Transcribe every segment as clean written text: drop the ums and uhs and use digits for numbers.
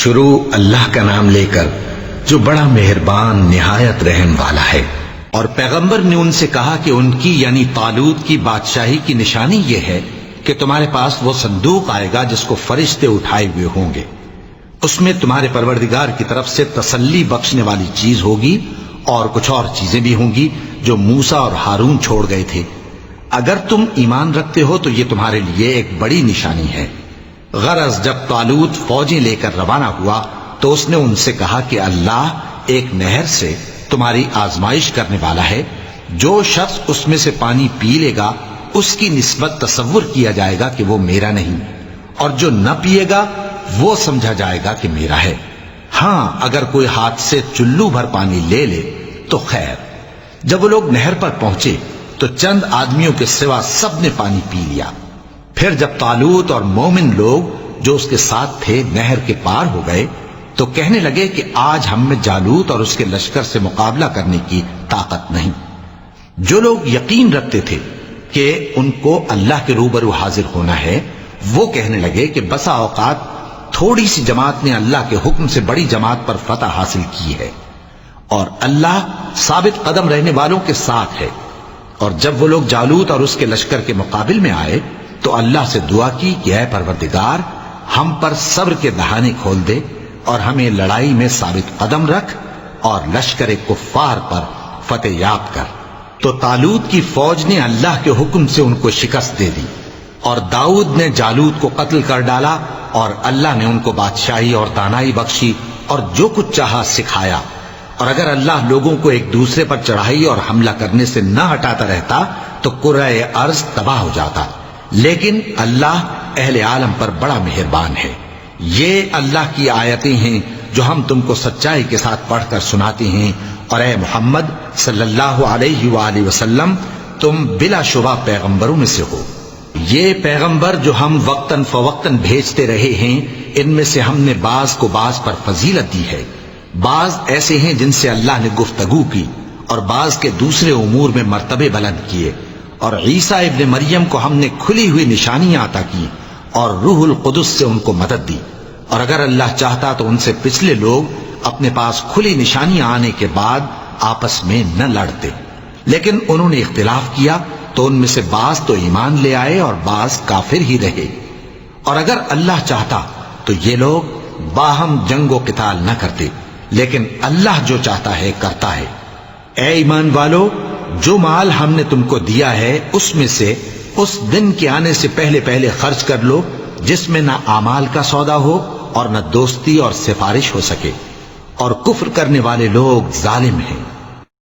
شروع اللہ کا نام لے کر جو بڑا مہربان نہایت رحم والا ہے۔ اور پیغمبر نے ان سے کہا کہ ان کی یعنی طالوت کی بادشاہی کی نشانی یہ ہے کہ تمہارے پاس وہ صندوق آئے گا جس کو فرشتے اٹھائے ہوئے ہوں گے، اس میں تمہارے پروردگار کی طرف سے تسلی بخشنے والی چیز ہوگی اور کچھ اور چیزیں بھی ہوں گی جو موسیٰ اور ہارون چھوڑ گئے تھے۔ اگر تم ایمان رکھتے ہو تو یہ تمہارے لیے ایک بڑی نشانی ہے۔ غرض جب طالوت فوجیں لے کر روانہ ہوا تو اس نے ان سے کہا کہ اللہ ایک نہر سے تمہاری آزمائش کرنے والا ہے، جو شخص اس میں سے پانی پی لے گا اس کی نسبت تصور کیا جائے گا کہ وہ میرا نہیں، اور جو نہ پیے گا وہ سمجھا جائے گا کہ میرا ہے۔ ہاں اگر کوئی ہاتھ سے چلو بھر پانی لے لے تو خیر۔ جب وہ لوگ نہر پر پہنچے تو چند آدمیوں کے سوا سب نے پانی پی لیا۔ پھر جب طالوت اور مومن لوگ جو اس کے ساتھ تھے نہر کے پار ہو گئے تو کہنے لگے کہ آج ہم میں جالوت اور اس کے لشکر سے مقابلہ کرنے کی طاقت نہیں۔ جو لوگ یقین رکھتے تھے کہ ان کو اللہ کے روبرو حاضر ہونا ہے وہ کہنے لگے کہ بسا اوقات تھوڑی سی جماعت نے اللہ کے حکم سے بڑی جماعت پر فتح حاصل کی ہے، اور اللہ ثابت قدم رہنے والوں کے ساتھ ہے۔ اور جب وہ لوگ جالوت اور اس کے لشکر کے مقابل میں آئے تو اللہ سے دعا کی کہ اے پروردگار ہم پر صبر کے دہانے کھول دے اور ہمیں لڑائی میں ثابت قدم رکھ اور لشکر کفار پر فتح یاب کر۔ تو طالوت کی فوج نے اللہ کے حکم سے ان کو شکست دے دی، اور داؤد نے جالوت کو قتل کر ڈالا، اور اللہ نے ان کو بادشاہی اور دانائی بخشی اور جو کچھ چاہا سکھایا۔ اور اگر اللہ لوگوں کو ایک دوسرے پر چڑھائی اور حملہ کرنے سے نہ ہٹاتا رہتا تو کرۂ ارض تباہ ہو جاتا، لیکن اللہ اہل عالم پر بڑا مہربان ہے۔ یہ اللہ کی آیتیں ہیں جو ہم تم کو سچائی کے ساتھ پڑھ کر سناتے ہیں، اور اے محمد صلی اللہ علیہ وآلہ وسلم تم بلا شبہ پیغمبروں میں سے ہو۔ یہ پیغمبر جو ہم وقتاً فوقتاً بھیجتے رہے ہیں ان میں سے ہم نے بعض کو بعض پر فضیلت دی ہے۔ بعض ایسے ہیں جن سے اللہ نے گفتگو کی، اور بعض کے دوسرے امور میں مرتبے بلند کیے، اور عیسیٰ ابن مریم کو ہم نے کھلی ہوئی نشانیاں عطا کی اور روح القدس سے ان کو مدد دی۔ اور اگر اللہ چاہتا تو ان سے پچھلے لوگ اپنے پاس کھلی نشانیاں آنے کے بعد آپس میں نہ لڑتے، لیکن انہوں نے اختلاف کیا تو ان میں سے بعض تو ایمان لے آئے اور بعض کافر ہی رہے۔ اور اگر اللہ چاہتا تو یہ لوگ باہم جنگ و قتال نہ کرتے، لیکن اللہ جو چاہتا ہے کرتا ہے۔ اے ایمان والو، جو مال ہم نے تم کو دیا ہے اس میں سے اس دن کے آنے سے پہلے پہلے خرچ کر لو جس میں نہ اعمال کا سودا ہو اور نہ دوستی اور سفارش ہو سکے، اور کفر کرنے والے لوگ ظالم ہیں۔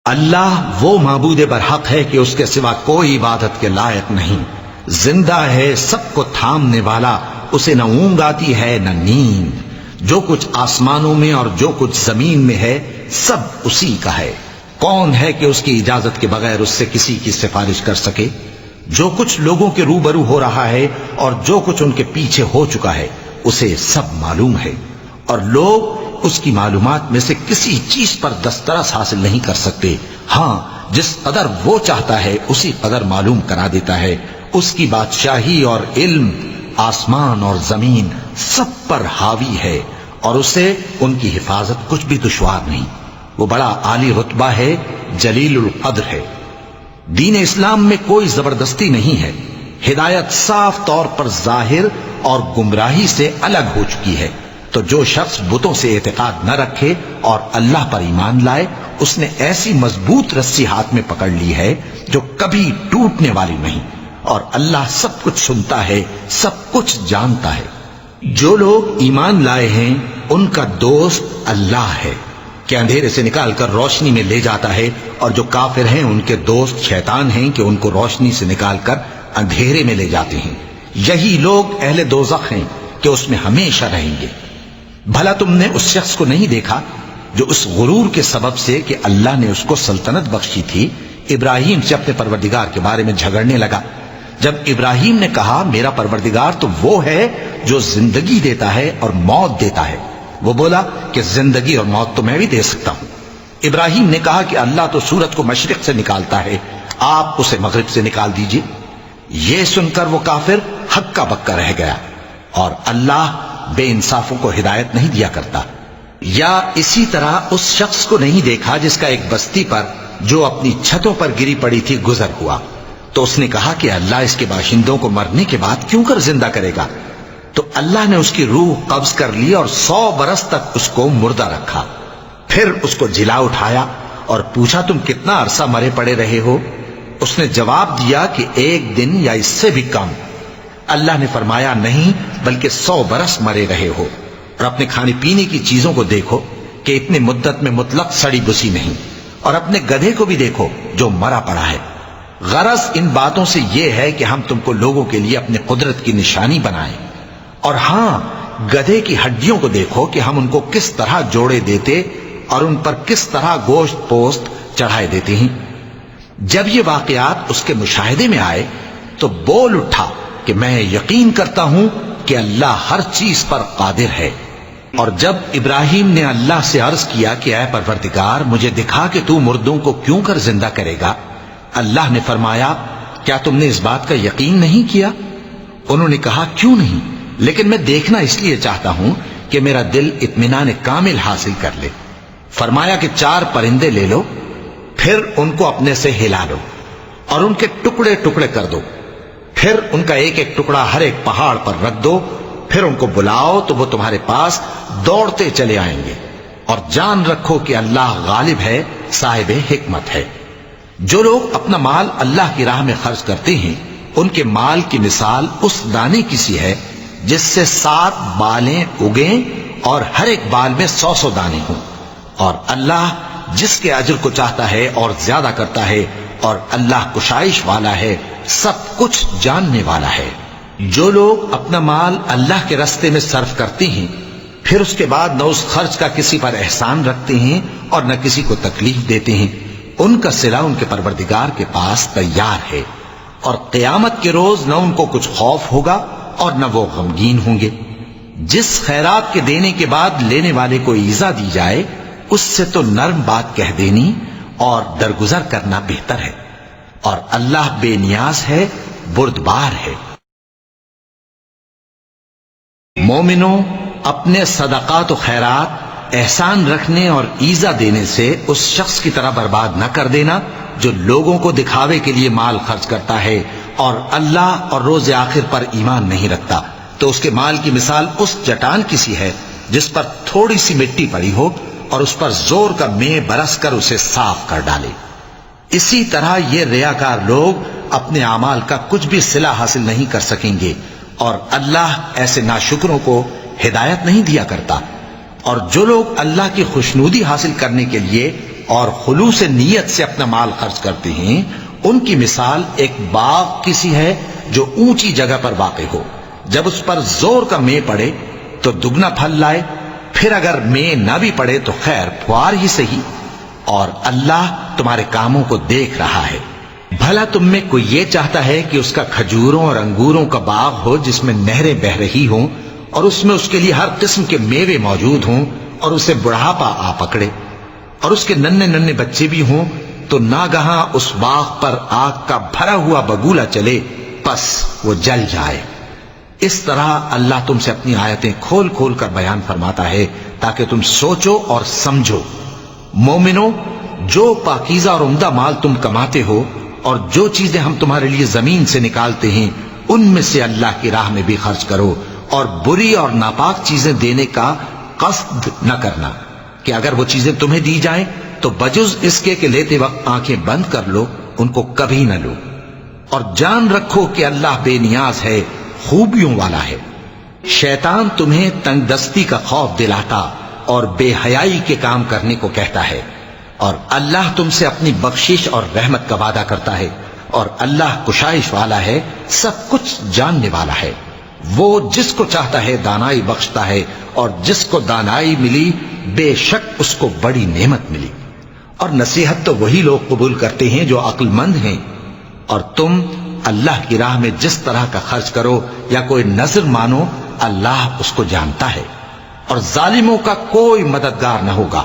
اللہ وہ معبود برحق ہے کہ اس کے سوا کوئی عبادت کے لائق نہیں، زندہ ہے، سب کو تھامنے والا، اسے نہ اونگ آتی ہے نہ نیند۔ جو کچھ آسمانوں میں اور جو کچھ زمین میں ہے سب اسی کا ہے۔ کون ہے کہ اس کی اجازت کے بغیر اس سے کسی کی سفارش کر سکے؟ جو کچھ لوگوں کے روبرو ہو رہا ہے اور جو کچھ ان کے پیچھے ہو چکا ہے اسے سب معلوم ہے، اور لوگ اس کی معلومات میں سے کسی چیز پر دسترس حاصل نہیں کر سکتے۔ ہاں جس قدر وہ چاہتا ہے اسی قدر معلوم کرا دیتا ہے۔ اس کی بادشاہی اور علم آسمان اور زمین سب پر حاوی ہے، اور اسے ان کی حفاظت کچھ بھی دشوار نہیں۔ وہ بڑا عالی رتبہ ہے، جلیل القدر ہے۔ دین اسلام میں کوئی زبردستی نہیں ہے، ہدایت صاف طور پر ظاہر اور گمراہی سے الگ ہو چکی ہے۔ تو جو شخص بتوں سے اعتقاد نہ رکھے اور اللہ پر ایمان لائے اس نے ایسی مضبوط رسی ہاتھ میں پکڑ لی ہے جو کبھی ٹوٹنے والی نہیں، اور اللہ سب کچھ سنتا ہے، سب کچھ جانتا ہے۔ جو لوگ ایمان لائے ہیں ان کا دوست اللہ ہے کہ اندھیرے سے نکال کر روشنی میں لے جاتا ہے، اور جو کافر ہیں ان کے دوست شیطان ہیں کہ ان کو روشنی سے نکال کر اندھیرے میں لے جاتے ہیں۔ یہی لوگ اہل دوزخ ہیں کہ اس میں ہمیشہ رہیں گے۔ بھلا تم نے اس شخص کو نہیں دیکھا جو اس غرور کے سبب سے کہ اللہ نے اس کو سلطنت بخشی تھی ابراہیم سے اپنے پروردگار کے بارے میں جھگڑنے لگا؟ جب ابراہیم نے کہا میرا پروردگار تو وہ ہے جو زندگی دیتا ہے اور موت دیتا ہے، وہ بولا کہ زندگی اور موت تو میں بھی دے سکتا ہوں۔ ابراہیم نے کہا کہ اللہ تو سورج کو مشرق سے نکالتا ہے، آپ اسے مغرب سے نکال دیجئے۔ یہ سن کر وہ کافر ہکا بکا رہ گیا، اور اللہ بے انصافوں کو ہدایت نہیں دیا کرتا۔ یا اسی طرح اس شخص کو نہیں دیکھا جس کا ایک بستی پر جو اپنی چھتوں پر گری پڑی تھی گزر ہوا، تو اس نے کہا کہ اللہ اس کے باشندوں کو مرنے کے بعد کیوں کر زندہ کرے گا؟ تو اللہ نے اس کی روح قبض کر لی اور 100 برس تک اس کو مردہ رکھا۔ پھر اس کو جلا اٹھایا اور پوچھا تم کتنا عرصہ مرے پڑے رہے ہو؟ اس نے جواب دیا کہ 1 دن یا اس سے بھی کم۔ اللہ نے فرمایا نہیں بلکہ 100 برس مرے رہے ہو، اور اپنے کھانے پینے کی چیزوں کو دیکھو کہ اتنی مدت میں مطلق سڑی بسی نہیں، اور اپنے گدھے کو بھی دیکھو جو مرا پڑا ہے۔ غرض ان باتوں سے یہ ہے کہ ہم تم کو لوگوں کے لیے اپنے قدرت کی نشانی بنائیں۔ اور ہاں، گدھے کی ہڈیوں کو دیکھو کہ ہم ان کو کس طرح جوڑے دیتے اور ان پر کس طرح گوشت پوست چڑھائے دیتے ہیں۔ جب یہ واقعات اس کے مشاہدے میں آئے تو بول اٹھا کہ میں یقین کرتا ہوں کہ اللہ ہر چیز پر قادر ہے۔ اور جب ابراہیم نے اللہ سے عرض کیا کہ اے پروردگار مجھے دکھا کہ تو مردوں کو کیوں کر زندہ کرے گا، اللہ نے فرمایا کیا تم نے اس بات کا یقین نہیں کیا؟ انہوں نے کہا کیوں نہیں، لیکن میں دیکھنا اس لیے چاہتا ہوں کہ میرا دل اطمینان کامل حاصل کر لے۔ فرمایا کہ 4 پرندے لے لو، پھر ان کو اپنے سے ہلا لو اور ان کے ٹکڑے ٹکڑے کر دو، پھر ان کا ایک ایک ٹکڑا ہر ایک پہاڑ پر رکھ دو، پھر ان کو بلاؤ تو وہ تمہارے پاس دوڑتے چلے آئیں گے، اور جان رکھو کہ اللہ غالب ہے، صاحب حکمت ہے۔ جو لوگ اپنا مال اللہ کی راہ میں خرچ کرتے ہیں ان کے مال کی مثال اس دانے کی سی ہے جس سے 7 بالیں اگیں اور ہر ایک بال میں 100 دانے ہوں، اور اللہ جس کے اجر کو چاہتا ہے اور زیادہ کرتا ہے، اور اللہ کشائش والا ہے، سب کچھ جاننے والا ہے۔ جو لوگ اپنا مال اللہ کے راستے میں صرف کرتے ہیں پھر اس کے بعد نہ اس خرچ کا کسی پر احسان رکھتے ہیں اور نہ کسی کو تکلیف دیتے ہیں، ان کا صلہ ان کے پروردگار کے پاس تیار ہے، اور قیامت کے روز نہ ان کو کچھ خوف ہوگا اور نہ وہ غمگین ہوں گے۔ جس خیرات کے دینے کے بعد لینے والے کو ایذا دی جائے اس سے تو نرم بات کہہ دینی اور درگزر کرنا بہتر ہے، اور اللہ بے نیاز ہے، بردبار ہے۔ مومنوں، اپنے صدقات و خیرات احسان رکھنے اور ایذا دینے سے اس شخص کی طرح برباد نہ کر دینا جو لوگوں کو دکھاوے کے لیے مال خرچ کرتا ہے اور اللہ اور روز آخر پر ایمان نہیں رکھتا، تو اس کے مال کی مثال اس چٹان کی سی ہے جس پر تھوڑی سی مٹی پڑی ہو اور اس پر زور کا مے برس کر اسے صاف کر ڈالے۔ اسی طرح یہ ریاکار لوگ اپنے اعمال کا کچھ بھی صلہ حاصل نہیں کر سکیں گے، اور اللہ ایسے ناشکروں کو ہدایت نہیں دیا کرتا۔ اور جو لوگ اللہ کی خوشنودی حاصل کرنے کے لیے اور خلوص نیت سے اپنا مال خرچ کرتے ہیں ان کی مثال ایک باغ کی سی ہے جو اونچی جگہ پر واقع ہو، جب اس پر زور کا مے پڑے تو دگنا پھل لائے، پھر اگر مے نہ بھی پڑے تو خیر پھوار ہی صحیح، اور اللہ تمہارے کاموں کو دیکھ رہا ہے۔ بھلا تم میں کوئی یہ چاہتا ہے کہ اس کا کھجوروں اور انگوروں کا باغ ہو جس میں نہریں بہہ رہی ہوں اور اس میں اس کے لیے ہر قسم کے میوے موجود ہوں اور اسے بڑھاپا آ پکڑے اور اس کے ننھے ننھے بچے بھی ہوں، تو ناگہاں اس باغ پر آگ کا بھرا ہوا بگولا چلے پس وہ جل جائے۔ اس طرح اللہ تم سے اپنی آیتیں کھول کھول کر بیان فرماتا ہے تاکہ تم سوچو اور سمجھو۔ مومنوں، جو پاکیزہ اور عمدہ مال تم کماتے ہو اور جو چیزیں ہم تمہارے لیے زمین سے نکالتے ہیں ان میں سے اللہ کی راہ میں بھی خرچ کرو، اور بری اور ناپاک چیزیں دینے کا قصد نہ کرنا کہ اگر وہ چیزیں تمہیں دی جائیں تو بجز اس کے کہ لیتے وقت آنکھیں بند کر لو ان کو کبھی نہ لو، اور جان رکھو کہ اللہ بے نیاز ہے، خوبیوں والا ہے۔ شیطان تمہیں تنگ دستی کا خوف دلاتا اور بے حیائی کے کام کرنے کو کہتا ہے، اور اللہ تم سے اپنی بخشش اور رحمت کا وعدہ کرتا ہے، اور اللہ کشائش والا ہے، سب کچھ جاننے والا ہے۔ وہ جس کو چاہتا ہے دانائی بخشتا ہے، اور جس کو دانائی ملی بے شک اس کو بڑی نعمت ملی۔ اور نصیحت تو وہی لوگ قبول کرتے ہیں جو عقل مند ہیں، اور تم اللہ کی راہ میں جس طرح کا خرچ کرو یا کوئی نذر مانو اللہ اس کو جانتا ہے، اور ظالموں کا کوئی مددگار نہ ہوگا۔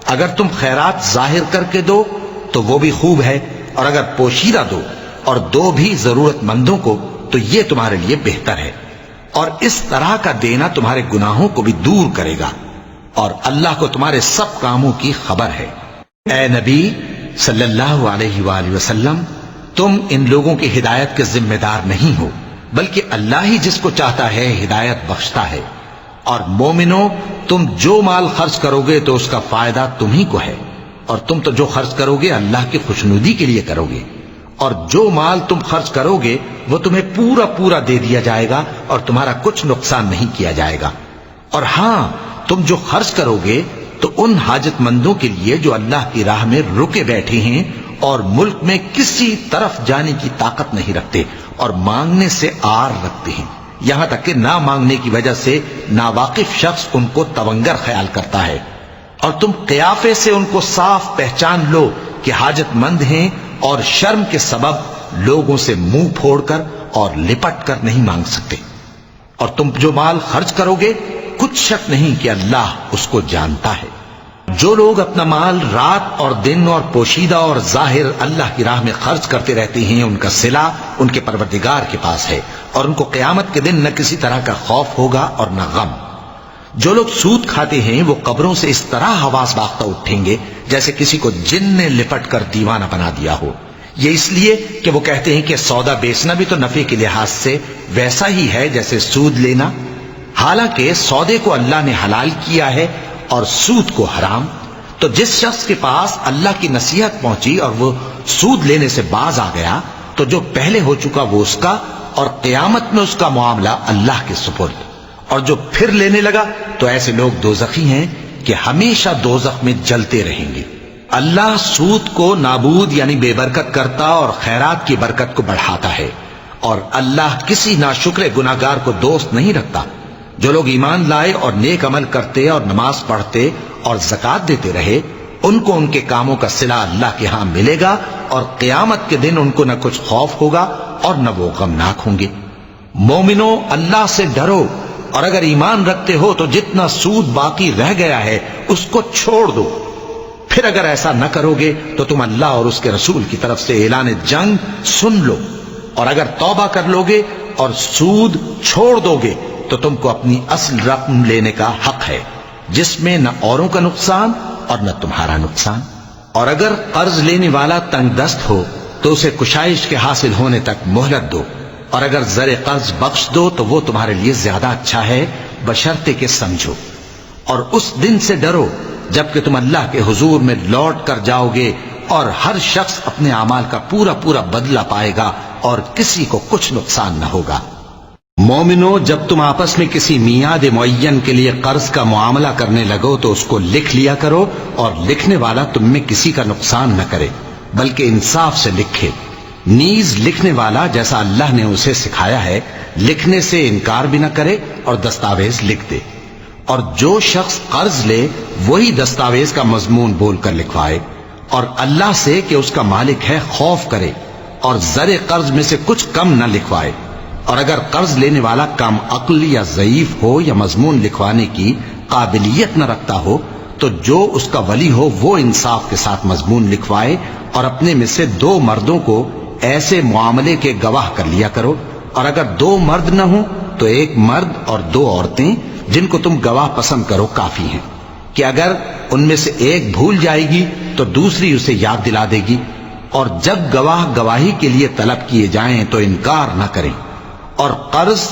اگر تم خیرات ظاہر کر کے دو تو وہ بھی خوب ہے، اور اگر پوشیدہ دو اور دو بھی ضرورت مندوں کو تو یہ تمہارے لیے بہتر ہے۔ اور اس طرح کا دینا تمہارے گناہوں کو بھی دور کرے گا، اور اللہ کو تمہارے سب کاموں کی خبر ہے۔ اے نبی صلی اللہ علیہ وآلہ وسلم، تم ان لوگوں کی ہدایت کے ذمہ دار نہیں ہو، بلکہ اللہ ہی جس کو چاہتا ہے ہدایت بخشتا ہے۔ اور مومنو، تم جو مال خرچ کرو گے تو اس کا فائدہ تمہیں کو ہے، اور تم تو جو خرچ کرو گے اللہ کی خوشنودی کے لیے کرو گے، اور جو مال تم خرچ کرو گے وہ تمہیں پورا پورا دے دیا جائے گا اور تمہارا کچھ نقصان نہیں کیا جائے گا۔ اور ہاں، تم جو خرچ کرو گے تو ان حاجت مندوں کے لیے جو اللہ کی راہ میں رکے بیٹھے ہیں اور ملک میں کسی طرف جانے کی طاقت نہیں رکھتے اور مانگنے سے آر رکھتے ہیں، یہاں تک کہ نہ مانگنے کی وجہ سے ناواقف شخص ان کو تونگر خیال کرتا ہے، اور تم قیافے سے ان کو صاف پہچان لو کہ حاجت مند ہیں، اور شرم کے سبب لوگوں سے منہ پھوڑ کر اور لپٹ کر نہیں مانگ سکتے۔ اور تم جو مال خرچ کرو گے کچھ شک نہیں کہ اللہ اس کو جانتا ہے۔ جو لوگ اپنا مال رات اور دن اور پوشیدہ اور ظاہر اللہ کی راہ میں خرچ کرتے رہتے ہیں، ان کا صلہ ان کے پروردگار کے پاس ہے، اور ان کو قیامت کے دن نہ کسی طرح کا خوف ہوگا اور نہ غم۔ جو لوگ سود کھاتے ہیں وہ قبروں سے اس طرح حواس باختہ اٹھیں گے جیسے کسی کو جن نے لپٹ کر دیوانہ بنا دیا ہو، یہ اس لیے کہ وہ کہتے ہیں کہ سودا بیچنا بھی تو نفع کے لحاظ سے ویسا ہی ہے جیسے سود لینا، حالانکہ سودے کو اللہ نے حلال کیا ہے اور سود کو حرام۔ تو جس شخص کے پاس اللہ کی نصیحت پہنچی اور وہ سود لینے سے باز آ گیا تو جو پہلے ہو چکا وہ اس کا، اور قیامت میں اس کا معاملہ اللہ کے سپرد۔ اور جو پھر لینے لگا تو ایسے لوگ دوزخی ہیں کہ ہمیشہ دوزخ میں جلتے رہیں گے۔ اللہ سود کو نابود یعنی بے برکت کرتا اور خیرات کی برکت کو بڑھاتا ہے، اور اللہ کسی ناشکر گناہگار کو دوست نہیں رکھتا۔ جو لوگ ایمان لائے اور نیک عمل کرتے اور نماز پڑھتے اور زکوٰۃ دیتے رہے، ان کو ان کے کاموں کا صلہ اللہ کے ہاں ملے گا، اور قیامت کے دن ان کو نہ کچھ خوف ہوگا اور نہ وہ غمناک ہوں گے۔ مومنو، اللہ سے ڈرو، اور اگر ایمان رکھتے ہو تو جتنا سود باقی رہ گیا ہے اس کو چھوڑ دو۔ پھر اگر ایسا نہ کرو گے تو تم اللہ اور اس کے رسول کی طرف سے اعلان جنگ سن لو، اور اگر توبہ کر لو گے اور سود چھوڑ دو گے تو تم کو اپنی اصل رقم لینے کا حق ہے، جس میں نہ اوروں کا نقصان اور نہ تمہارا نقصان۔ اور اگر قرض لینے والا تنگ دست ہو تو اسے کشائش کے حاصل ہونے تک مہلت دو، اور اگر زر قرض بخش دو تو وہ تمہارے لیے زیادہ اچھا ہے، بشرطے کہ سمجھو۔ اور اس دن سے ڈرو جبکہ تم اللہ کے حضور میں لوٹ کر جاؤ گے، اور ہر شخص اپنے اعمال کا پورا پورا بدلہ پائے گا اور کسی کو کچھ نقصان نہ ہوگا۔ مومنو، جب تم آپس میں کسی میعاد معین کے لیے قرض کا معاملہ کرنے لگو تو اس کو لکھ لیا کرو، اور لکھنے والا تم میں کسی کا نقصان نہ کرے بلکہ انصاف سے لکھے۔ نیز لکھنے والا جیسا اللہ نے اسے سکھایا ہے لکھنے سے انکار بھی نہ کرے اور دستاویز لکھ دے، اور جو شخص قرض لے وہی دستاویز کا مضمون بول کر لکھوائے، اور اللہ سے کہ اس کا مالک ہے خوف کرے، اور زر قرض میں سے کچھ کم نہ لکھوائے۔ اور اگر قرض لینے والا کم عقل یا ضعیف ہو یا مضمون لکھوانے کی قابلیت نہ رکھتا ہو تو جو اس کا ولی ہو وہ انصاف کے ساتھ مضمون لکھوائے، اور اپنے میں سے 2 مردوں کو ایسے معاملے کے گواہ کر لیا کرو، اور اگر 2 مرد نہ ہوں تو 1 مرد اور 2 عورتیں جن کو تم گواہ پسند کرو کافی ہیں، کہ اگر ان میں سے ایک بھول جائے گی تو دوسری اسے یاد دلا دے گی۔ اور جب گواہ گواہی کے لیے طلب کیے جائیں تو انکار نہ کریں، اور قرض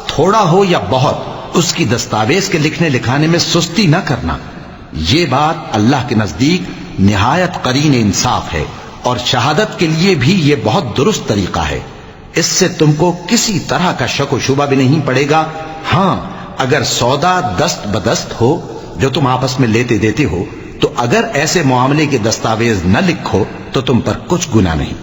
تھوڑا ہو یا بہت اس کی دستاویز کے لکھنے لکھانے میں سستی نہ کرنا۔ یہ بات اللہ کے نزدیک نہایت قرین انصاف ہے، اور شہادت کے لیے بھی یہ بہت درست طریقہ ہے۔ اس سے تم کو کسی طرح کا شک و شبہ بھی نہیں پڑے گا۔ ہاں، اگر سودا دست بدست ہو جو تم آپس میں لیتے دیتے ہو تو اگر ایسے معاملے کے دستاویز نہ لکھو تو تم پر کچھ گناہ نہیں۔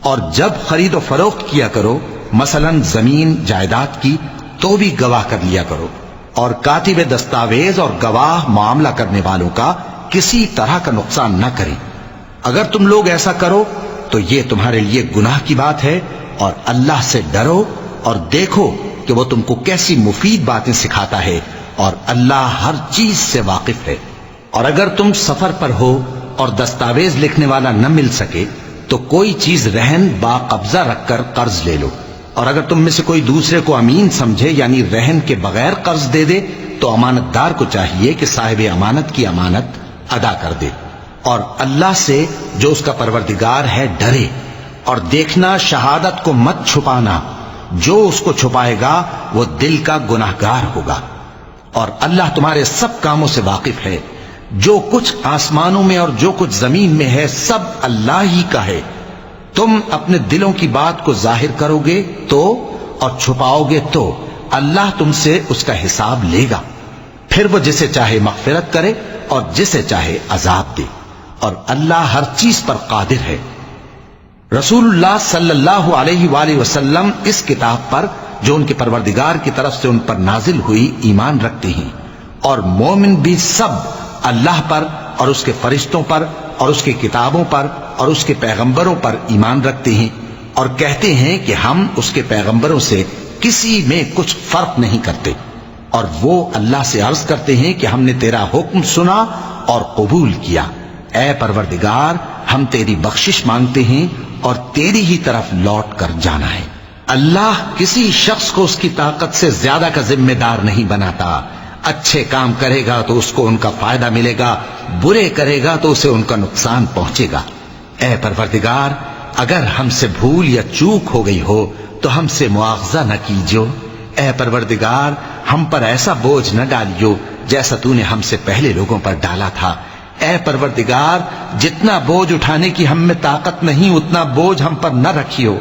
اور جب خرید و فروخت کیا کرو، مثلا زمین جائیداد کی، تو بھی گواہ کر لیا کرو، اور کاتب دستاویز اور گواہ معاملہ کرنے والوں کا کسی طرح کا نقصان نہ کریں۔ اگر تم لوگ ایسا کرو تو یہ تمہارے لیے گناہ کی بات ہے، اور اللہ سے ڈرو اور دیکھو کہ وہ تم کو کیسی مفید باتیں سکھاتا ہے، اور اللہ ہر چیز سے واقف ہے۔ اور اگر تم سفر پر ہو اور دستاویز لکھنے والا نہ مل سکے تو کوئی چیز رہن با قبضہ رکھ کر قرض لے لو، اور اگر تم میں سے کوئی دوسرے کو امین سمجھے یعنی رہن کے بغیر قرض دے دے تو امانت دار کو چاہیے کہ صاحب امانت کی امانت ادا کر دے، اور اللہ سے جو اس کا پروردگار ہے ڈرے، اور دیکھنا شہادت کو مت چھپانا، جو اس کو چھپائے گا وہ دل کا گناہگار ہوگا، اور اللہ تمہارے سب کاموں سے واقف ہے، جو کچھ آسمانوں میں اور جو کچھ زمین میں ہے سب اللہ ہی کا ہے۔ تم اپنے دلوں کی بات کو ظاہر کرو گے تو اور چھپاؤ گے تو اللہ تم سے اس کا حساب لے گا، پھر وہ جسے چاہے مغفرت کرے اور جسے چاہے عذاب دے، اور اللہ ہر چیز پر قادر ہے۔ رسول اللہ صلی اللہ علیہ وآلہ وسلم اس کتاب پر جو ان کے پروردگار کی طرف سے ان پر نازل ہوئی ایمان رکھتے ہیں، اور مومن بھی سب اللہ پر اور اس کے فرشتوں پر اور اس کی کتابوں پر اور اس کے پیغمبروں پر ایمان رکھتے ہیں، اور کہتے ہیں کہ ہم اس کے پیغمبروں سے کسی میں کچھ فرق نہیں کرتے، اور وہ اللہ سے عرض کرتے ہیں کہ ہم نے تیرا حکم سنا اور قبول کیا، اے پروردگار ہم تیری بخشش مانگتے ہیں اور تیری ہی طرف لوٹ کر جانا ہے۔ اللہ کسی شخص کو اس کی طاقت سے زیادہ کا ذمہ دار نہیں بناتا، اچھے کام کرے گا تو اس کو ان کا فائدہ ملے گا، برے کرے گا تو اسے ان کا نقصان پہنچے گا۔ اے پروردگار اگر ہم سے بھول یا چوک ہو گئی ہو تو ہم سے مواخذہ نہ کیجو، اے پروردگار ہم پر ایسا بوجھ نہ ڈالیو جیسا تو نے ہم سے پہلے لوگوں پر ڈالا تھا، اے پروردگار جتنا بوجھ اٹھانے کی ہم میں طاقت نہیں اتنا بوجھ ہم پر نہ رکھیو،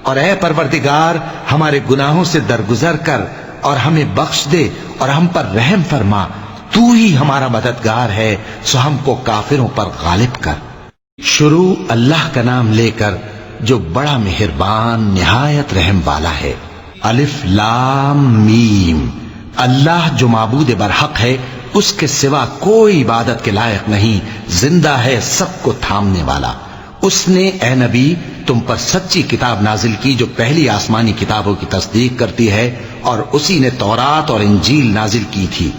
اور اے پروردگار ہمارے گناہوں سے درگزر کر اور ہمیں بخش دے اور ہم پر رحم فرما، تو ہی ہمارا مددگار ہے، سو ہم کو کافروں پر غالب کر۔ شروع اللہ کا نام لے کر جو بڑا مہربان نہایت رحم والا ہے۔ الف لام میم، اللہ جو معبود برحق ہے اس کے سوا کوئی عبادت کے لائق نہیں، زندہ ہے سب کو تھامنے والا۔ اس نے اے نبی تم پر سچی کتاب نازل کی جو پہلی آسمانی کتابوں کی تصدیق کرتی ہے، اور اسی نے تورات اور انجیل نازل کی تھی۔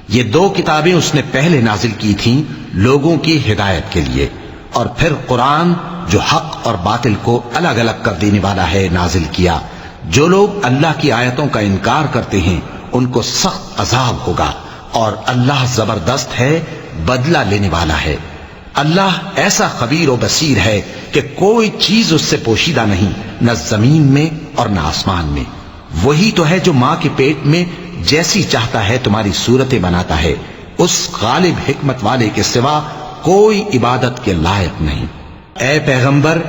یہ دو کتابیں اس نے پہلے نازل کی تھیں لوگوں کی ہدایت کے لیے، اور پھر قرآن جو حق اور باطل کو الگ الگ کر دینے والا ہے نازل کیا۔ جو لوگ اللہ کی آیتوں کا انکار کرتے ہیں ان کو سخت عذاب ہوگا، اور اللہ زبردست ہے، بدلہ لینے والا ہے۔ اللہ ایسا خبیر و بصیر ہے کہ کوئی چیز اس سے پوشیدہ نہیں، نہ زمین میں اور نہ آسمان میں۔ وہی تو ہے جو ماں کے پیٹ میں جیسی چاہتا ہے تمہاری صورتیں بناتا ہے، اس غالب حکمت والے کے سوا کوئی عبادت کے لائق نہیں۔ اے پیغمبر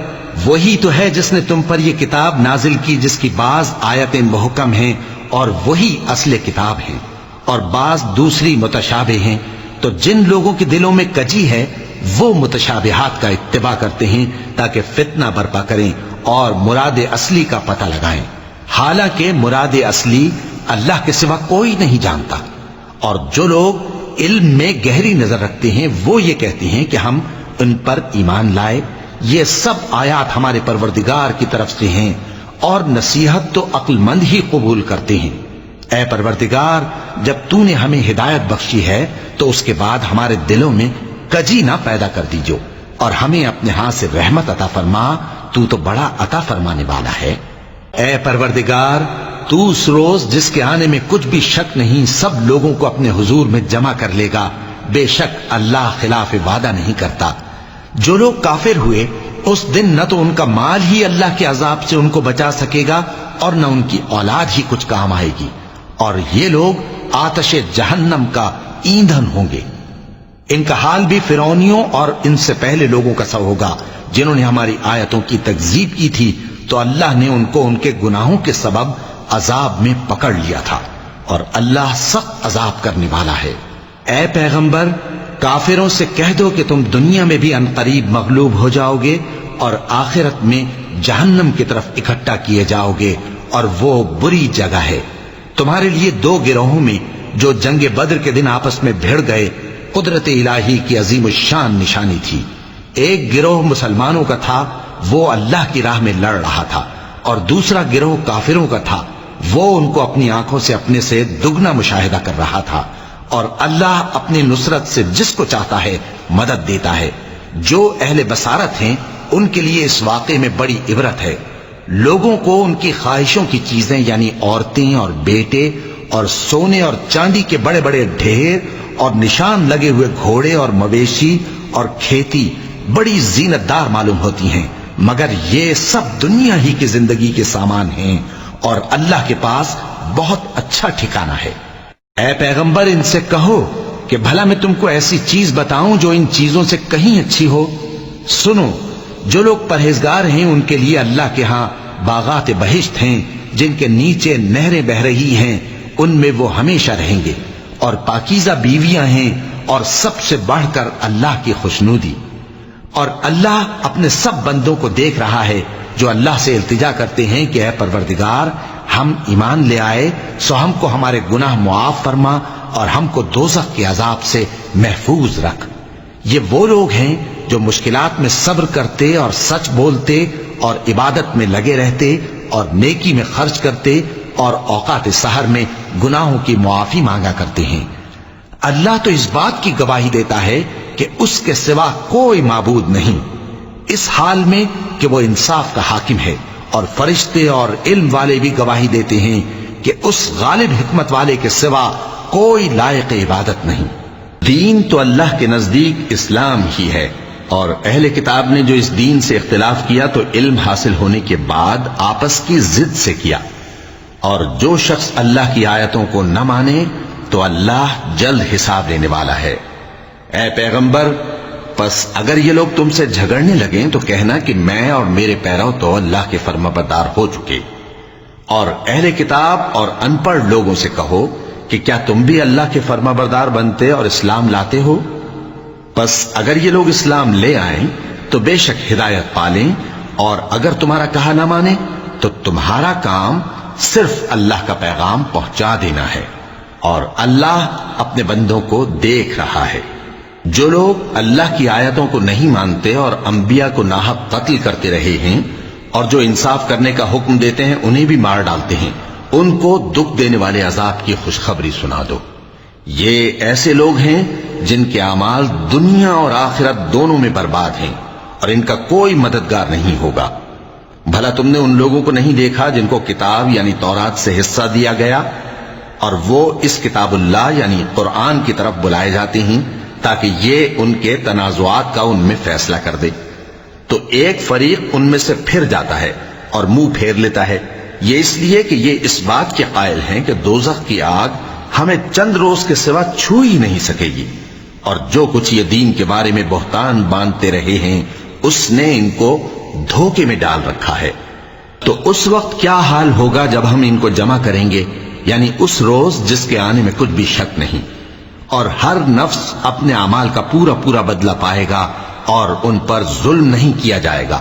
وہی تو ہے جس نے تم پر یہ کتاب نازل کی جس کی بعض آیتیں محکم ہیں اور وہی اصل کتاب ہیں، اور بعض دوسری متشابہ ہیں، تو جن لوگوں کے دلوں میں کجی ہے وہ متشابہات کا اتباع کرتے ہیں تاکہ فتنہ برپا کریں اور مراد اصلی کا پتہ لگائیں، حالانکہ مراد اصلی اللہ کے سوا کوئی نہیں جانتا۔ اور جو لوگ علم میں گہری نظر رکھتے ہیں وہ یہ کہتے ہیں کہ ہم ان پر ایمان لائے، یہ سب آیات ہمارے پروردگار کی طرف سے ہیں، اور نصیحت تو عقل مند ہی قبول کرتے ہیں۔ اے پروردگار جب تو نے ہمیں ہدایت بخشی ہے تو اس کے بعد ہمارے دلوں میں کجی نہ پیدا کر دیجو، اور ہمیں اپنے ہاتھ سے رحمت عطا فرما، تو بڑا عطا فرمانے والا ہے۔ اے پروردگار تو اس روز جس کے آنے میں کچھ بھی شک نہیں سب لوگوں کو اپنے حضور میں جمع کر لے گا، بے شک اللہ خلاف وعدہ نہیں کرتا۔ جو لوگ کافر ہوئے اس دن نہ تو ان کا مال ہی اللہ کے عذاب سے ان کو بچا سکے گا اور نہ ان کی اولاد ہی کچھ کام آئے گی، اور یہ لوگ آتش جہنم کا ایندھن ہوں گے۔ ان کا حال بھی فرعونیوں اور ان سے پہلے لوگوں کا سا ہوگا جنہوں نے ہماری آیتوں کی تکذیب کی تھی، تو اللہ نے ان کو ان کے گناہوں کے سبب عذاب میں پکڑ لیا تھا، اور اللہ سخت عذاب کرنے والا ہے۔ اے پیغمبر کافروں سے کہہ دو کہ تم دنیا میں بھی عنقریب مغلوب ہو جاؤ گے اور آخرت میں جہنم کی طرف اکٹھا کیے جاؤ گے، اور وہ بری جگہ ہے۔ تمہارے لیے دو گروہوں میں جو جنگ بدر کے دن آپس میں بھیڑ گئے قدرت الہی کی عظیم الشان نشانی تھی۔ ایک گروہ مسلمانوں کا تھا، وہ اللہ کی راہ میں لڑ رہا تھا، اور دوسرا گروہ کافروں کا تھا، وہ ان کو اپنی آنکھوں سے اپنے سے دگنا مشاہدہ کر رہا تھا۔ اور اللہ اپنی نصرت سے جس کو چاہتا ہے مدد دیتا ہے۔ جو اہل بصارت ہیں ان کے لیے اس واقعے میں بڑی عبرت ہے۔ لوگوں کو ان کی خواہشوں کی چیزیں یعنی عورتیں اور بیٹے اور سونے اور چاندی کے بڑے بڑے ڈھیر اور نشان لگے ہوئے گھوڑے اور مویشی اور کھیتی بڑی زینت دار معلوم ہوتی ہیں، مگر یہ سب دنیا ہی کی زندگی کے سامان ہیں اور اللہ کے پاس بہت اچھا ٹھکانہ ہے۔ اے پیغمبر ان سے کہو کہ بھلا میں تم کو ایسی چیز بتاؤں جو ان چیزوں سے کہیں اچھی ہو؟ سنو، جو لوگ پرہیزگار ہیں ان کے لیے اللہ کے ہاں باغات بہشت ہیں جن کے نیچے نہریں بہ رہی ہیں، ان میں وہ ہمیشہ رہیں گے، اور پاکیزہ بیویاں ہیں، اور سب سے بڑھ کر اللہ کی خوشنودی۔ اور اللہ اپنے سب بندوں کو دیکھ رہا ہے جو اللہ سے التجا کرتے ہیں کہ اے پروردگار، ہم ایمان لے آئے سو ہم کو ہمارے گناہ معاف فرما اور ہم کو دوزخ کے عذاب سے محفوظ رکھ۔ یہ وہ لوگ ہیں جو مشکلات میں صبر کرتے اور سچ بولتے اور عبادت میں لگے رہتے اور نیکی میں خرچ کرتے اور اوقات سحر میں گناہوں کی معافی مانگا کرتے ہیں۔ اللہ تو اس بات کی گواہی دیتا ہے کہ اس کے سوا کوئی معبود نہیں، اس حال میں کہ وہ انصاف کا حاکم ہے، اور فرشتے اور علم والے بھی گواہی دیتے ہیں کہ اس غالب حکمت والے کے سوا کوئی لائق عبادت نہیں۔ دین تو اللہ کے نزدیک اسلام ہی ہے، اور اہل کتاب نے جو اس دین سے اختلاف کیا تو علم حاصل ہونے کے بعد آپس کی ضد سے کیا، اور جو شخص اللہ کی آیتوں کو نہ مانے تو اللہ جلد حساب لینے والا ہے۔ اے پیغمبر، پس اگر یہ لوگ تم سے جھگڑنے لگیں تو کہنا کہ میں اور میرے پیرو تو اللہ کے فرمانبردار ہو چکے، اور اہل کتاب اور ان پڑھ لوگوں سے کہو کہ کیا تم بھی اللہ کے فرمانبردار بنتے اور اسلام لاتے ہو؟ پس اگر یہ لوگ اسلام لے آئیں تو بے شک ہدایت پالیں، اور اگر تمہارا کہا نہ مانے تو تمہارا کام صرف اللہ کا پیغام پہنچا دینا ہے، اور اللہ اپنے بندوں کو دیکھ رہا ہے۔ جو لوگ اللہ کی آیتوں کو نہیں مانتے اور انبیاء کو ناحق قتل کرتے رہے ہیں، اور جو انصاف کرنے کا حکم دیتے ہیں انہیں بھی مار ڈالتے ہیں، ان کو دکھ دینے والے عذاب کی خوشخبری سنا دو۔ یہ ایسے لوگ ہیں جن کے اعمال دنیا اور آخرت دونوں میں برباد ہیں، اور ان کا کوئی مددگار نہیں ہوگا۔ بھلا تم نے ان لوگوں کو نہیں دیکھا جن کو کتاب یعنی تورات سے حصہ دیا گیا، اور وہ اس کتاب اللہ یعنی قرآن کی طرف بلائے جاتے ہیں تاکہ یہ ان کے تنازعات کا ان میں فیصلہ کر دے، تو ایک فریق ان میں سے پھر جاتا ہے اور منہ پھیر لیتا ہے، یہ اس لیے کہ یہ اس بات کے قائل ہیں کہ دوزخ کی آگ ہمیں چند روز کے سوا چھو ہی نہیں سکے گی، اور جو کچھ یہ دین کے بارے میں بہتان باندھتے رہے ہیں اس نے ان کو دھوکے میں ڈال رکھا ہے۔ تو اس وقت کیا حال ہوگا جب ہم ان کو جمع کریں گے، یعنی اس روز جس کے آنے میں کچھ بھی شک نہیں، اور ہر نفس اپنے اعمال کا پورا پورا بدلہ پائے گا اور ان پر ظلم نہیں کیا جائے گا۔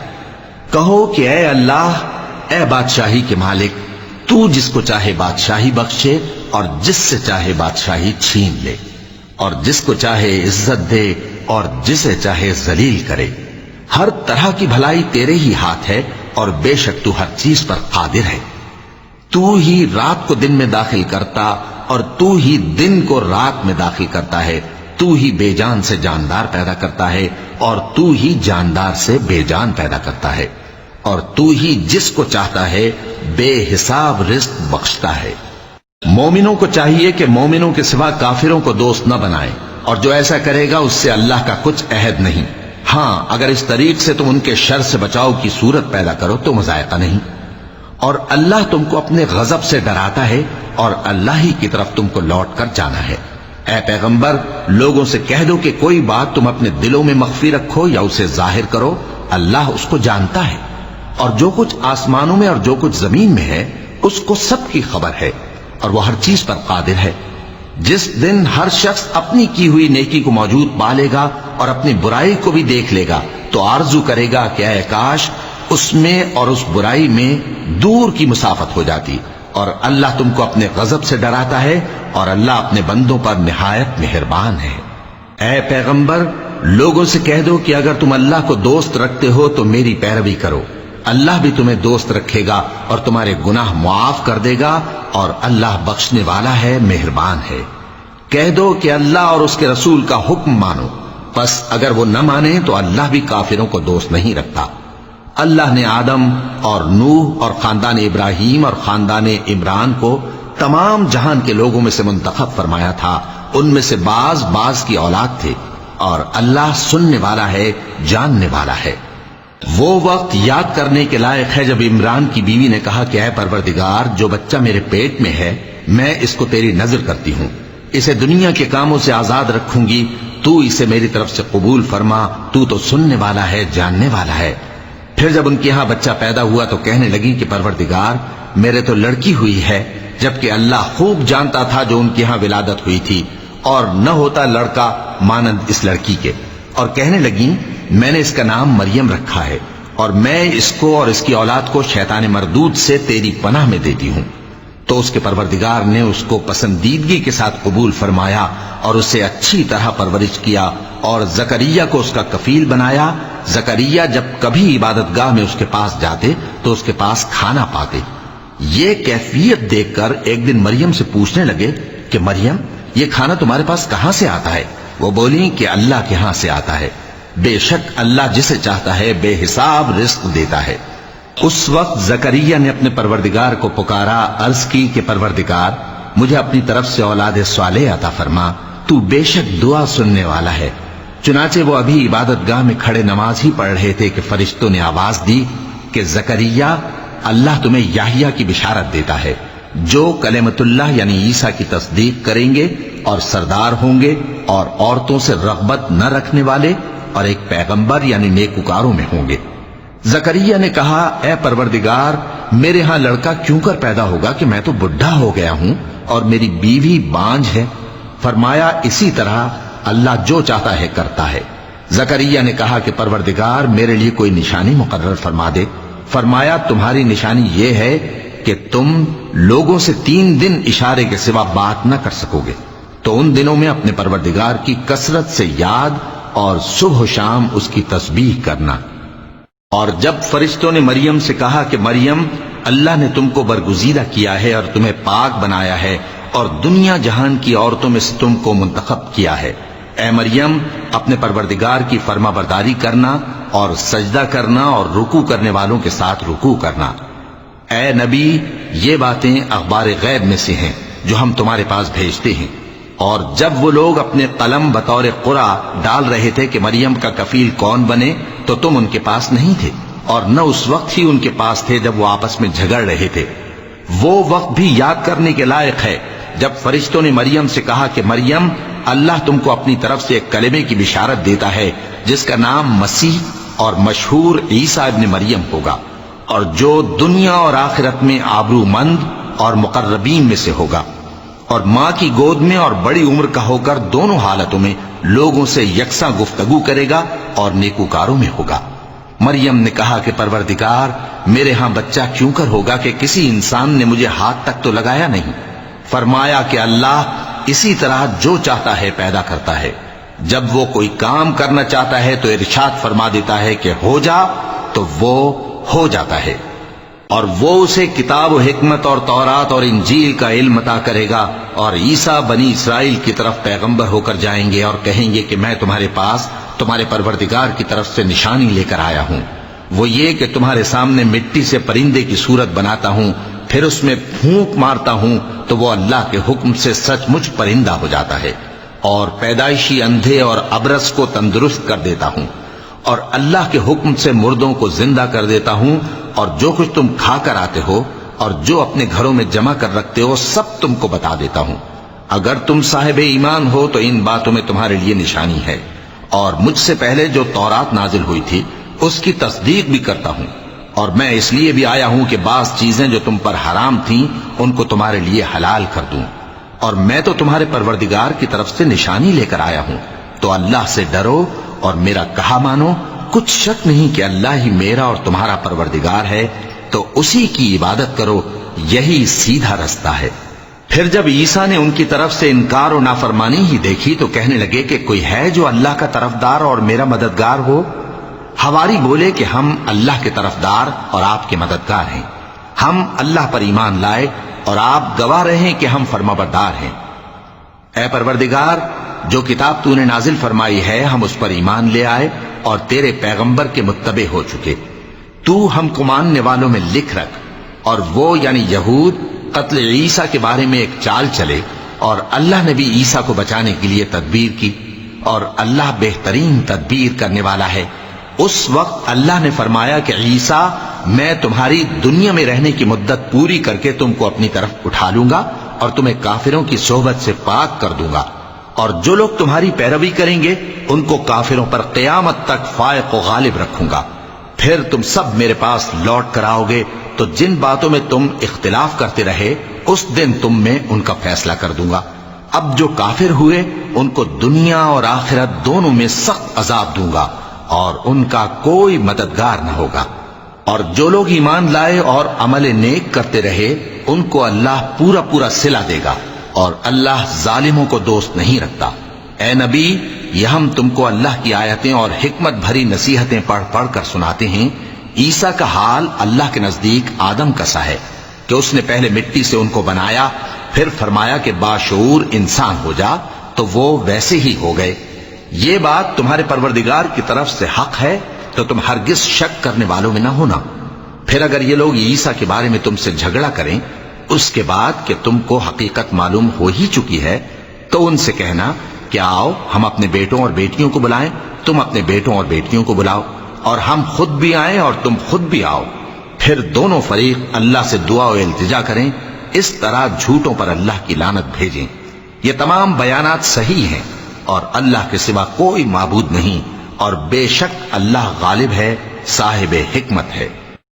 کہو کہ اے اللہ، اے بادشاہی کے مالک، تو جس کو چاہے بادشاہی بخشے اور جس سے چاہے بادشاہی چھین لے، اور جس کو چاہے عزت دے اور جسے چاہے ذلیل کرے۔ ہر طرح کی بھلائی تیرے ہی ہاتھ ہے، اور بے شک تو ہر چیز پر قادر ہے۔ تو ہی رات کو دن میں داخل کرتا اور تو ہی دن کو رات میں داخل کرتا ہے، تو ہی بے جان سے جاندار پیدا کرتا ہے اور تو ہی جاندار سے بے جان پیدا کرتا ہے، اور تو ہی جس کو چاہتا ہے بے حساب رزق بخشتا ہے۔ مومنوں کو چاہیے کہ مومنوں کے سوا کافروں کو دوست نہ بنائیں، اور جو ایسا کرے گا اس سے اللہ کا کچھ عہد نہیں۔ ہاں، اگر اس طریق سے تم ان کے شر سے بچاؤ کی صورت پیدا کرو تو مذائقہ نہیں، اور اللہ تم کو اپنے غضب سے ڈراتا ہے اور اللہ ہی کی طرف تم کو لوٹ کر جانا ہے۔ اے پیغمبر، لوگوں سے کہہ دو کہ کوئی بات تم اپنے دلوں میں مخفی رکھو یا اسے ظاہر کرو، اللہ اس کو جانتا ہے، اور جو کچھ آسمانوں میں اور جو کچھ زمین میں ہے اس کو سب کی خبر ہے، اور وہ ہر چیز پر قادر ہے۔ جس دن ہر شخص اپنی کی ہوئی نیکی کو موجود پا لے گا اور اپنی برائی کو بھی دیکھ لے گا تو آرزو کرے گا کہ اے کاش اس میں اور اس برائی میں دور کی مسافت ہو جاتی، اور اللہ تم کو اپنے غضب سے ڈراتا ہے، اور اللہ اپنے بندوں پر نہایت مہربان ہے۔ اے پیغمبر، لوگوں سے کہہ دو کہ اگر تم اللہ کو دوست رکھتے ہو تو میری پیروی کرو، اللہ بھی تمہیں دوست رکھے گا اور تمہارے گناہ معاف کر دے گا، اور اللہ بخشنے والا ہے، مہربان ہے۔ کہہ دو کہ اللہ اور اس کے رسول کا حکم مانو، پس اگر وہ نہ مانے تو اللہ بھی کافروں کو دوست نہیں رکھتا۔ اللہ نے آدم اور نوح اور خاندان ابراہیم اور خاندان عمران کو تمام جہان کے لوگوں میں سے منتخب فرمایا تھا. ان میں سے بعض کی اولاد تھے، اور اللہ سننے والا ہے، جاننے والا ہے. وہ وقت یاد کرنے کے لائق ہے جب عمران کی بیوی نے کہا کہ اے پروردگار، جو بچہ میرے پیٹ میں ہے میں اس کو تیری نذر کرتی ہوں، اسے دنیا کے کاموں سے آزاد رکھوں گی، تو اسے میری طرف سے قبول فرما، تو سننے والا ہے، جاننے والا ہے. پھر جب ان کے ہاں بچہ پیدا ہوا تو کہنے لگی کہ پروردگار، میرے تو لڑکی ہوئی ہے، جبکہ اللہ خوب جانتا تھا جو ان کے ہاں ولادت ہوئی تھی، اور نہ ہوتا لڑکا مانند اس لڑکی کے. اور کہنے لگی میں نے اس کا نام مریم رکھا ہے، اور میں اس کو اور اس کی اولاد کو شیطان مردود سے تیری پناہ میں دیتی ہوں. تو اس کے پروردگار نے اس کو پسندیدگی کے ساتھ قبول فرمایا اور اسے اچھی طرح پرورش کیا، اور زکریا کو اس کا کفیل بنایا. زکریا جب کبھی عبادت گاہ میں اس کے پاس جاتے تو اس کے پاس کھانا پاتے. یہ کیفیت دیکھ کر ایک دن مریم سے پوچھنے لگے کہ مریم، یہ کھانا تمہارے پاس کہاں سے آتا ہے؟ وہ بولی کہ اللہ کے ہاں سے آتا ہے، بے شک اللہ جسے چاہتا ہے بے حساب رزق دیتا ہے. اس وقت زکریا نے اپنے پروردگار کو پکارا، عرض کی کہ پروردگار، مجھے اپنی طرف سے اولاد صالح عطا فرما، تو بے شک دعا سننے والا ہے. چنانچہ وہ ابھی عبادت گاہ میں کھڑے نماز ہی پڑھ رہے تھے کہ فرشتوں نے آواز دی کہ زکریا، اللہ تمہیں یحییٰ کی بشارت دیتا ہے، جو کلمۃ اللہ یعنی عیسیٰ کی تصدیق کریں گے اور سردار ہوں گے اور عورتوں سے رغبت نہ رکھنے والے اور ایک پیغمبر یعنی نیکوکاروں میں ہوں گے. زکریا نے کہا اے پروردگار، میرے ہاں لڑکا کیوں کر پیدا ہوگا کہ میں تو بڈھا ہو گیا ہوں اور میری بیوی بانجھ ہے. فرمایا اسی طرح اللہ جو چاہتا ہے کرتا ہے. زکریا نے کہا کہ پروردگار، میرے لیے کوئی نشانی مقرر فرما دے. فرمایا تمہاری نشانی یہ ہے کہ تم لوگوں سے 3 دن اشارے کے سوا بات نہ کر سکو گے، تو ان دنوں میں اپنے پروردگار کی کثرت سے یاد اور صبح و شام اس کی تسبیح کرنا. اور جب فرشتوں نے مریم سے کہا کہ مریم، اللہ نے تم کو برگزیدہ کیا ہے اور تمہیں پاک بنایا ہے اور دنیا جہان کی عورتوں میں سے تم کو منتخب کیا ہے، اے مریم اپنے پروردگار کی فرما برداری کرنا اور سجدہ کرنا اور رکوع کرنے والوں کے ساتھ رکوع کرنا. اے نبی، یہ باتیں اخبار غیب میں سے ہیں جو ہم تمہارے پاس بھیجتے ہیں. اور جب وہ لوگ اپنے قلم بطور قرعہ ڈال رہے تھے کہ مریم کا کفیل کون بنے تو تم ان کے پاس نہیں تھے، اور نہ اس وقت ہی ان کے پاس تھے جب وہ آپس میں جھگڑ رہے تھے. وہ وقت بھی یاد کرنے کے لائق ہے جب فرشتوں نے مریم سے کہا کہ مریم، اللہ تم کو اپنی طرف سے ایک کلمے کی بشارت دیتا ہے جس کا نام مسیح اور مشہور عیسیٰ ابن مریم ہوگا، اور جو دنیا اور آخرت میں آبرو مند اور مقربین میں سے ہوگا، اور ماں کی گود میں اور بڑی عمر کا ہو کر دونوں حالتوں میں لوگوں سے یکساں گفتگو کرے گا اور نیکوکاروں میں ہوگا. مریم نے کہا کہ پروردگار، میرے ہاں بچہ کیوں کر ہوگا کہ کسی انسان نے مجھے ہاتھ تک تو لگایا نہیں. فرمایا کہ اللہ اسی طرح جو چاہتا ہے پیدا کرتا ہے، جب وہ کوئی کام کرنا چاہتا ہے تو ارشاد فرما دیتا ہے کہ ہو جا تو وہ ہو جاتا ہے. اور وہ اسے کتاب و حکمت اور تورات اور انجیل کا علم عطا کرے گا، اور عیسیٰ بنی اسرائیل کی طرف پیغمبر ہو کر جائیں گے اور کہیں گے کہ میں تمہارے پاس تمہارے پروردگار کی طرف سے نشانی لے کر آیا ہوں. وہ یہ کہ تمہارے سامنے مٹی سے پرندے کی صورت بناتا ہوں، پھر اس میں پھونک مارتا ہوں تو وہ اللہ کے حکم سے سچ مچ پرندہ ہو جاتا ہے، اور پیدائشی اندھے اور ابرص کو تندرست کر دیتا ہوں، اور اللہ کے حکم سے مردوں کو زندہ کر دیتا ہوں، اور جو کچھ تم کھا کر آتے ہو اور جو اپنے گھروں میں جمع کر رکھتے ہو سب تم کو بتا دیتا ہوں. اگر تم صاحب ایمان ہو تو ان باتوں میں تمہارے لیے نشانی ہے. اور مجھ سے پہلے جو تورات نازل ہوئی تھی اس کی تصدیق بھی کرتا ہوں، اور میں اس لیے بھی آیا ہوں کہ بعض چیزیں جو تم پر حرام تھیں ان کو تمہارے لیے حلال کر دوں. اور میں تو تمہارے پروردگار کی طرف سے نشانی لے کر آیا ہوں. تو اللہ سے ڈرو اور میرا کہا مانو. کچھ شک نہیں کہ اللہ ہی میرا اور تمہارا پروردگار ہے، تو اسی کی عبادت کرو، یہی سیدھا رستہ ہے. پھر جب عیسیٰ نے ان کی طرف سے انکار و نافرمانی ہی دیکھی تو کہنے لگے کہ کوئی ہے جو اللہ کا طرفدار اور میرا مددگار ہو؟ حواری بولے کہ ہم اللہ کے طرفدار اور آپ کے مددگار ہیں. ہم اللہ پر ایمان لائے اور آپ گواہ رہیں کہ ہم فرمانبردار ہیں. اے پروردگار، جو کتاب تو نے نازل فرمائی ہے ہم اس پر ایمان لے آئے اور تیرے پیغمبر کے متبع ہو چکے. تو ہم کو ماننے والوں میں لکھ رکھ، اور وہ یعنی یہود قتل عیسیٰ کے بارے میں ایک چال چلے، اور اللہ نے بھی عیسیٰ کو بچانے کے لیے تدبیر کی، اور اللہ بہترین تدبیر کرنے والا ہے۔ اس وقت اللہ نے فرمایا کہ عیسیٰ، میں تمہاری دنیا میں رہنے کی مدت پوری کر کے تم کو اپنی طرف اٹھا لوں گا اور تمہیں کافروں کی صحبت سے پاک کر دوں گا، اور جو لوگ تمہاری پیروی کریں گے ان کو کافروں پر قیامت تک فائق و غالب رکھوں گا۔ پھر تم سب میرے پاس لوٹ کر آؤ گے، تو جن باتوں میں تم اختلاف کرتے رہے اس دن تم میں ان کا فیصلہ کر دوں گا۔ اب جو کافر ہوئے ان کو دنیا اور آخرت دونوں میں سخت عذاب دوں گا، اور ان کا کوئی مددگار نہ ہوگا۔ اور جو لوگ ایمان لائے اور عمل نیک کرتے رہے ان کو اللہ پورا پورا صلہ دے گا، اور اللہ ظالموں کو دوست نہیں رکھتا۔ اے نبی، یہ ہم تم کو اللہ کی آیتیں اور حکمت بھری نصیحتیں پڑھ پڑھ کر سناتے ہیں۔ عیسیٰ کا حال اللہ کے نزدیک آدم کا سا ہے کہ اس نے پہلے مٹی سے ان کو بنایا، پھر فرمایا کہ باشعور انسان ہو جا، تو وہ ویسے ہی ہو گئے۔ یہ بات تمہارے پروردگار کی طرف سے حق ہے، تو تم ہرگز شک کرنے والوں میں نہ ہونا۔ پھر اگر یہ لوگ عیسیٰ کے بارے میں تم سے جھگڑا کریں اس کے بعد کہ تم کو حقیقت معلوم ہو ہی چکی ہے، تو ان سے کہنا کہ آؤ ہم اپنے بیٹوں اور بیٹیوں کو بلائیں، تم اپنے بیٹوں اور بیٹیوں کو بلاؤ، اور ہم خود بھی آئیں اور تم خود بھی آؤ، پھر دونوں فریق اللہ سے دعا و التجا کریں، اس طرح جھوٹوں پر اللہ کی لعنت بھیجیں۔ یہ تمام بیانات صحیح ہیں، اور اللہ کے سوا کوئی معبود نہیں، اور بے شک اللہ غالب ہے، صاحب حکمت ہے۔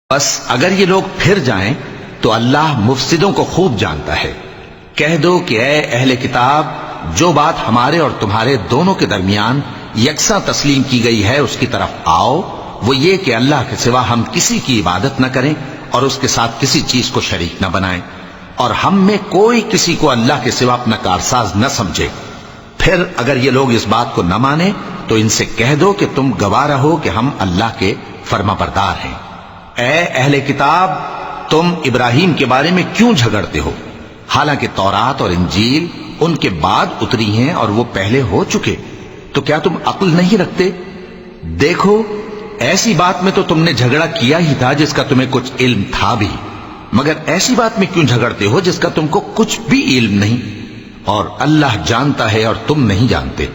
بس اگر یہ لوگ پھر جائیں تو اللہ مفسدوں کو خوب جانتا ہے۔ کہہ دو کہ اے اہل کتاب، جو بات ہمارے اور تمہارے دونوں کے درمیان یکساں تسلیم کی گئی ہے اس کی طرف آؤ، وہ یہ کہ اللہ کے سوا ہم کسی کی عبادت نہ کریں اور اس کے ساتھ کسی چیز کو شریک نہ بنائیں، اور ہم میں کوئی کسی کو اللہ کے سوا اپنا کارساز نہ سمجھے۔ پھر اگر یہ لوگ اس بات کو نہ مانیں تو ان سے کہہ دو کہ تم گواہ رہو کہ ہم اللہ کے فرما بردار ہیں۔ اے اہل کتاب، تم ابراہیم کے بارے میں کیوں جھگڑتے ہو؟ حالانکہ تورات اور انجیل ان کے بعد اتری ہیں اور وہ پہلے ہو چکے، تو کیا تم عقل نہیں رکھتے؟ دیکھو، ایسی بات میں تو تم نے جھگڑا کیا ہی تھا جس کا تمہیں کچھ علم تھا بھی، مگر ایسی بات میں کیوں جھگڑتے ہو جس کا تم کو کچھ بھی علم نہیں، اور اللہ جانتا ہے اور تم نہیں جانتے۔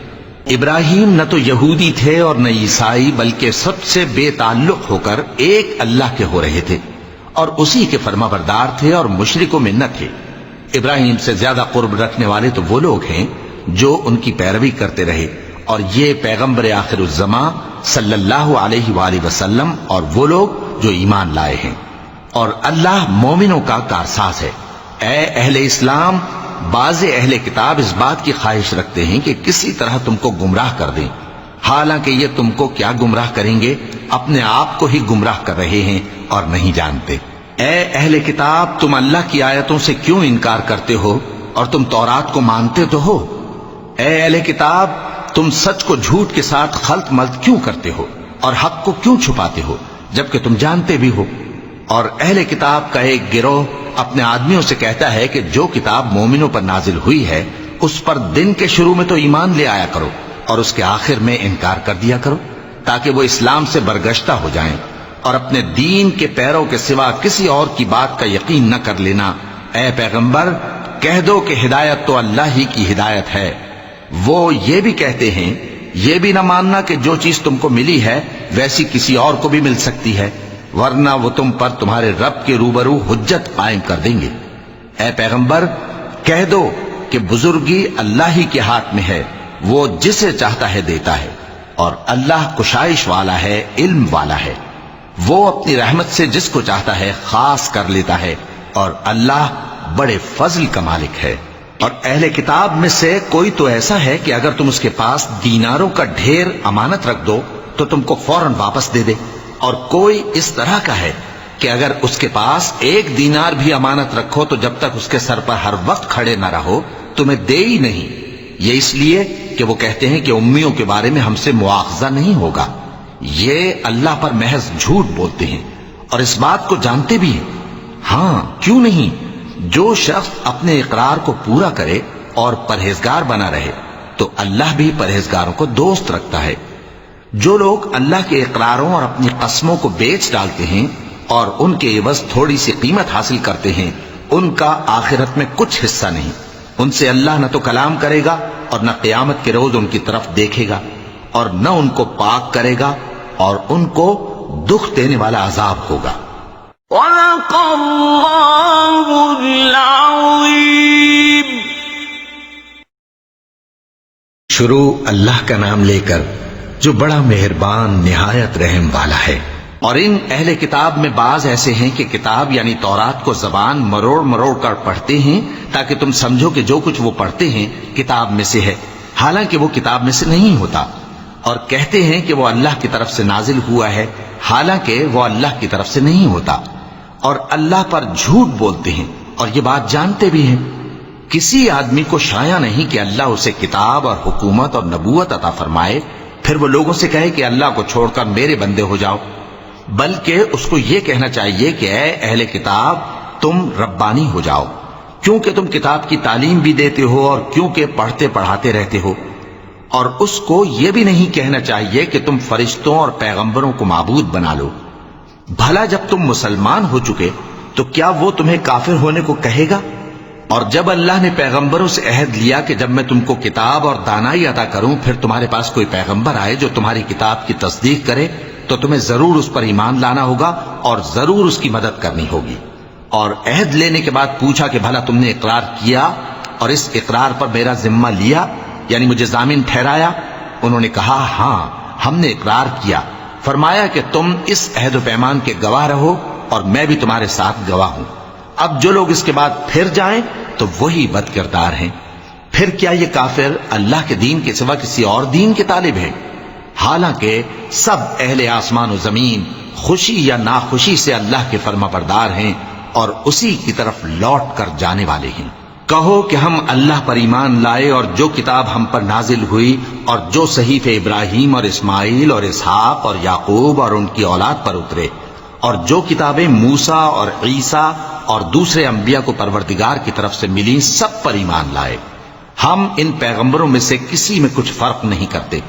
ابراہیم نہ تو یہودی تھے اور نہ عیسائی، بلکہ سب سے بے تعلق ہو کر ایک اللہ کے ہو رہے تھے، اور اسی کے فرما بردار تھے اور مشرکوں میں نہ تھے۔ ابراہیم سے زیادہ قرب رکھنے والے تو وہ لوگ ہیں جو ان کی پیروی کرتے رہے، اور یہ پیغمبر آخر الزماں صلی اللہ علیہ وآلہ وسلم اور وہ لوگ جو ایمان لائے ہیں، اور اللہ مومنوں کا کارساز ہے۔ اے اہل اسلام، بعض اہل کتاب اس بات کی خواہش رکھتے ہیں کہ کسی طرح تم کو گمراہ کر دیں، حالانکہ یہ تم کو کیا گمراہ کریں گے، اپنے آپ کو ہی گمراہ کر رہے ہیں اور نہیں جانتے۔ اے اہل کتاب، تم اللہ کی آیتوں سے کیوں انکار کرتے ہو اور تم تورات کو مانتے تو ہو؟ اے اہل کتاب، تم سچ کو جھوٹ کے ساتھ خلط ملط کیوں کرتے ہو اور حق کو کیوں چھپاتے ہو جبکہ تم جانتے بھی ہو؟ اور اہل کتاب کا ایک گروہ اپنے آدمیوں سے کہتا ہے کہ جو کتاب مومنوں پر نازل ہوئی ہے اس پر دن کے شروع میں تو ایمان لے آیا کرو اور اس کے آخر میں انکار کر دیا کرو، تاکہ وہ اسلام سے برگشتہ ہو جائیں، اور اپنے دین کے پیروں کے سوا کسی اور کی بات کا یقین نہ کر لینا۔ اے پیغمبر، کہہ دو کہ ہدایت تو اللہ ہی کی ہدایت ہے۔ وہ یہ بھی کہتے ہیں، یہ بھی نہ ماننا کہ جو چیز تم کو ملی ہے ویسی کسی اور کو بھی مل سکتی ہے، ورنہ وہ تم پر تمہارے رب کے روبرو حجت قائم کر دیں گے۔ اے پیغمبر، کہہ دو کہ بزرگی اللہ ہی کے ہاتھ میں ہے، وہ جسے چاہتا ہے دیتا ہے، اور اللہ کشائش والا ہے، علم والا ہے، وہ اپنی رحمت سے جس کو چاہتا ہے خاص کر لیتا ہے، اور اللہ بڑے فضل کا مالک ہے۔ اور اہل کتاب میں سے کوئی تو ایسا ہے کہ اگر تم اس کے پاس دیناروں کا ڈھیر امانت رکھ دو تو تم کو فوراً واپس دے دے، اور کوئی اس طرح کا ہے کہ اگر اس کے پاس 1 دینار بھی امانت رکھو تو جب تک اس کے سر پر ہر وقت کھڑے نہ رہو تمہیں دے ہی نہیں۔ یہ اس لیے کہ وہ کہتے ہیں کہ امیوں کے بارے میں ہم سے مواخذہ نہیں ہوگا۔ یہ اللہ پر محض جھوٹ بولتے ہیں اور اس بات کو جانتے بھی ہیں۔ ہاں، کیوں نہیں؟ جو شخص اپنے اقرار کو پورا کرے اور پرہیزگار بنا رہے تو اللہ بھی پرہیزگاروں کو دوست رکھتا ہے۔ جو لوگ اللہ کے اقراروں اور اپنی قسموں کو بیچ ڈالتے ہیں اور ان کے عوض تھوڑی سی قیمت حاصل کرتے ہیں، ان کا آخرت میں کچھ حصہ نہیں۔ ان سے اللہ نہ تو کلام کرے گا اور نہ قیامت کے روز ان کی طرف دیکھے گا، اور نہ ان کو پاک کرے گا، اور ان کو دکھ دینے والا عذاب ہوگا۔ صدق اللہ العظیم۔ شروع اللہ کا نام لے کر جو بڑا مہربان نہایت رحم والا ہے۔ اور ان اہل کتاب میں بعض ایسے ہیں کہ کتاب یعنی تورات کو زبان مروڑ مروڑ کر پڑھتے ہیں تاکہ تم سمجھو کہ جو کچھ وہ پڑھتے ہیں کتاب میں سے ہے، حالانکہ وہ کتاب میں سے نہیں ہوتا، اور کہتے ہیں کہ وہ اللہ کی طرف سے نازل ہوا ہے، حالانکہ وہ اللہ کی طرف سے نہیں ہوتا، اور اللہ پر جھوٹ بولتے ہیں اور یہ بات جانتے بھی ہیں۔ کسی آدمی کو شایع نہیں کہ اللہ اسے کتاب اور حکومت اور نبوت عطا فرمائے، پھر وہ لوگوں سے کہے کہ اللہ کو چھوڑ کر میرے بندے ہو جاؤ، بلکہ اس کو یہ کہنا چاہیے کہ اے اہل کتاب تم ربانی ہو جاؤ، کیونکہ تم کتاب کی تعلیم بھی دیتے ہو اور کیونکہ پڑھتے پڑھاتے رہتے ہو۔ اور اس کو یہ بھی نہیں کہنا چاہیے کہ تم فرشتوں اور پیغمبروں کو معبود بنا لو۔ بھلا جب تم مسلمان ہو چکے تو کیا وہ تمہیں کافر ہونے کو کہے گا؟ اور جب اللہ نے پیغمبروں سے عہد لیا کہ جب میں تم کو کتاب اور دانائی عطا کروں پھر تمہارے پاس کوئی پیغمبر آئے جو تمہاری کتاب کی تصدیق کرے تو تمہیں ضرور اس پر ایمان لانا ہوگا اور ضرور اس کی مدد کرنی ہوگی۔ اور عہد لینے کے بعد پوچھا کہ بھلا تم نے اقرار کیا اور اس اقرار پر میرا ذمہ لیا، یعنی مجھے ضامن ٹھہرایا؟ انہوں نے کہا ہاں ہم نے اقرار کیا۔ فرمایا کہ تم اس عہد و پیمان کے گواہ رہو اور میں بھی تمہارے ساتھ گواہ ہوں۔ اب جو لوگ اس کے بعد پھر جائیں تو وہی بد کردار ہیں۔ پھر کیا یہ کافر اللہ کے دین کے سوا کسی اور دین کے طالب ہیں؟ حالانکہ سب اہل آسمان و زمین خوشی یا ناخوشی سے اللہ کے فرما بردار ہیں اور اسی کی طرف لوٹ کر جانے والے ہیں۔ کہو کہ ہم اللہ پر ایمان لائے اور جو کتاب ہم پر نازل ہوئی اور جو صحیفے ابراہیم اور اسماعیل اور اسحاق اور یعقوب اور ان کی اولاد پر اترے، اور جو کتابیں موسیٰ اور عیسیٰ اور دوسرے انبیاء کو پروردگار کی طرف سے ملی، سب پر ایمان لائے۔ ہم ان پیغمبروں میں سے کسی میں کچھ فرق نہیں کرتے،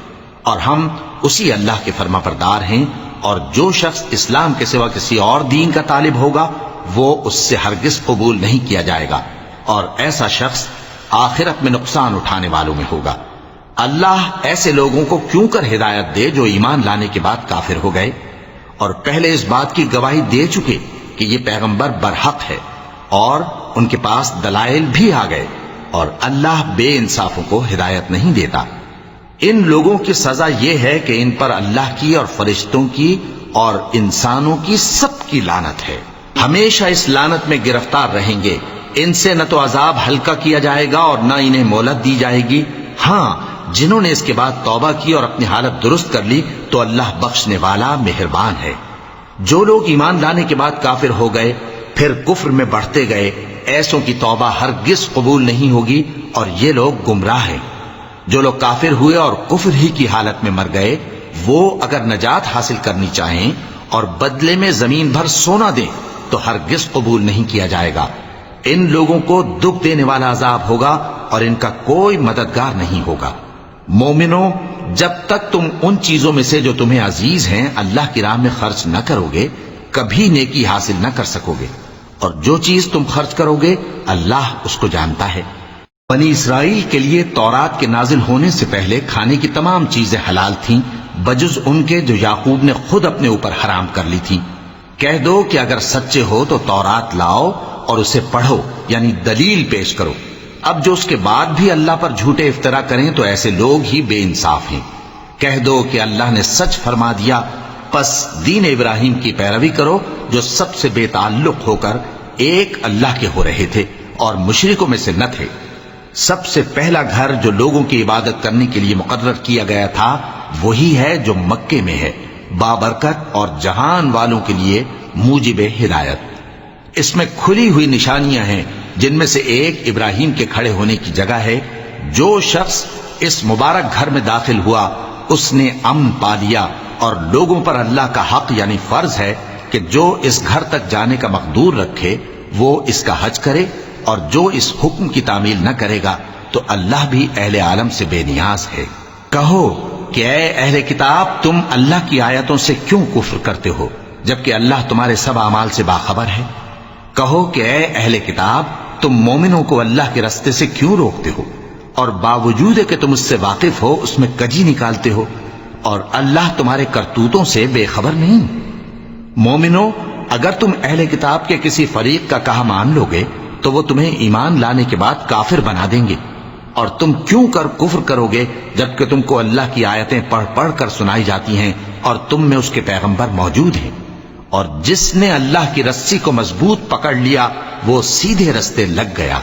اور ہم اسی اللہ کے فرما بردار ہیں۔ اور جو شخص اسلام کے سوا کسی اور دین کا طالب ہوگا وہ اس سے ہرگز قبول نہیں کیا جائے گا، اور ایسا شخص آخرت میں نقصان اٹھانے والوں میں ہوگا۔ اللہ ایسے لوگوں کو کیوں کر ہدایت دے جو ایمان لانے کے بعد کافر ہو گئے اور پہلے اس بات کی گواہی دے چکے کہ یہ پیغمبر برحق ہے اور ان کے پاس دلائل بھی آ گئے، اور اللہ بے انصافوں کو ہدایت نہیں دیتا۔ ان لوگوں کی سزا یہ ہے کہ ان پر اللہ کی اور فرشتوں کی اور انسانوں کی سب کی لعنت ہے، ہمیشہ اس لعنت میں گرفتار رہیں گے۔ ان سے نہ تو عذاب ہلکا کیا جائے گا اور نہ انہیں مہلت دی جائے گی۔ ہاں جنہوں نے اس کے بعد توبہ کی اور اپنی حالت درست کر لی تو اللہ بخشنے والا مہربان ہے۔ جو لوگ ایمان لانے کے بعد کافر ہو گئے پھر کفر میں بڑھتے گئے، ایسوں کی توبہ ہرگز قبول نہیں ہوگی اور یہ لوگ گمراہ ہیں۔ جو لوگ کافر ہوئے اور کفر ہی کی حالت میں مر گئے، وہ اگر نجات حاصل کرنی چاہیں اور بدلے میں زمین بھر سونا دیں تو ہرگز قبول نہیں کیا جائے گا۔ ان لوگوں کو دکھ دینے والا عذاب ہوگا اور ان کا کوئی مددگار نہیں ہوگا۔ مومنوں، جب تک تم ان چیزوں میں سے جو تمہیں عزیز ہیں اللہ کی راہ میں خرچ نہ کرو گے کبھی نیکی حاصل نہ کر سکو گے، اور جو چیز تم خرچ کرو گے اللہ اس کو جانتا ہے۔ بنی اسرائیل کے لیے تورات کے نازل ہونے سے پہلے کھانے کی تمام چیزیں حلال تھیں بجز ان کے جو یعقوب نے خود اپنے اوپر حرام کر لی تھی۔ کہہ دو کہ اگر سچے ہو تو تورات لاؤ اور اسے پڑھو، یعنی دلیل پیش کرو۔ اب جو اس کے بعد بھی اللہ پر جھوٹے افطرا کریں تو ایسے لوگ ہی بے انصاف ہیں۔ کہہ دو کہ اللہ نے سچ فرما دیا، پس دین ابراہیم کی پیروی کرو جو سب سے بے تعلق ہو کر ایک اللہ کے ہو رہے تھے اور مشرکوں میں سے نہ تھے۔ سب سے پہلا گھر جو لوگوں کی عبادت کرنے کے لیے مقرر کیا گیا تھا وہی ہے جو مکے میں ہے، بابرکت اور جہان والوں کے لیے موجب ہدایت۔ اس میں کھلی ہوئی نشانیاں ہیں جن میں سے ایک ابراہیم کے کھڑے ہونے کی جگہ ہے۔ جو شخص اس مبارک گھر میں داخل ہوا اس نے امن پا لیا، اور لوگوں پر اللہ کا حق یعنی فرض ہے کہ جو اس گھر تک جانے کا مقدور رکھے وہ اس کا حج کرے، اور جو اس حکم کی تعمیل نہ کرے گا تو اللہ بھی اہل عالم سے بے نیاز ہے۔ کہو کہ اے اہل کتاب تم اللہ کی آیتوں سے کیوں کفر کرتے ہو جبکہ اللہ تمہارے سب اعمال سے باخبر ہے؟ کہو کہ اے اہل کتاب تم مومنوں کو اللہ کے رستے سے کیوں روکتے ہو اور باوجود کہ تم اس سے واقف ہو اس میں کجی نکالتے ہو اور اللہ تمہارے کرتوتوں سے بے خبر نہیں؟ مومنو، اگر تم اہل کتاب کے کسی فریق کا کہا مان لو گے تو وہ تمہیں ایمان لانے کے بعد کافر بنا دیں گے، اور تم کیوں کر کفر کرو گے جبکہ تم کو اللہ کی آیتیں پڑھ پڑھ کر سنائی جاتی ہیں اور تم میں اس کے پیغمبر موجود ہیں؟ اور جس نے اللہ کی رسی کو مضبوط پکڑ لیا وہ سیدھے رستے لگ گیا۔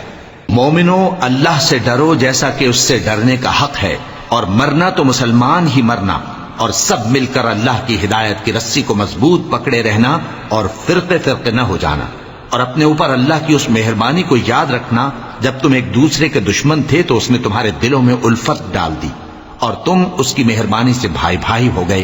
مومنو، اللہ سے ڈرو جیسا کہ اس سے ڈرنے کا حق ہے، اور مرنا تو مسلمان ہی مرنا، اور سب مل کر اللہ کی ہدایت کی رسی کو مضبوط پکڑے رہنا اور فرقے فرقے نہ ہو جانا، اور اپنے اوپر اللہ کی اس مہربانی کو یاد رکھنا جب تم ایک دوسرے کے دشمن تھے تو اس نے تمہارے دلوں میں الفت ڈال دی اور تم اس کی مہربانی سے بھائی بھائی ہو گئے،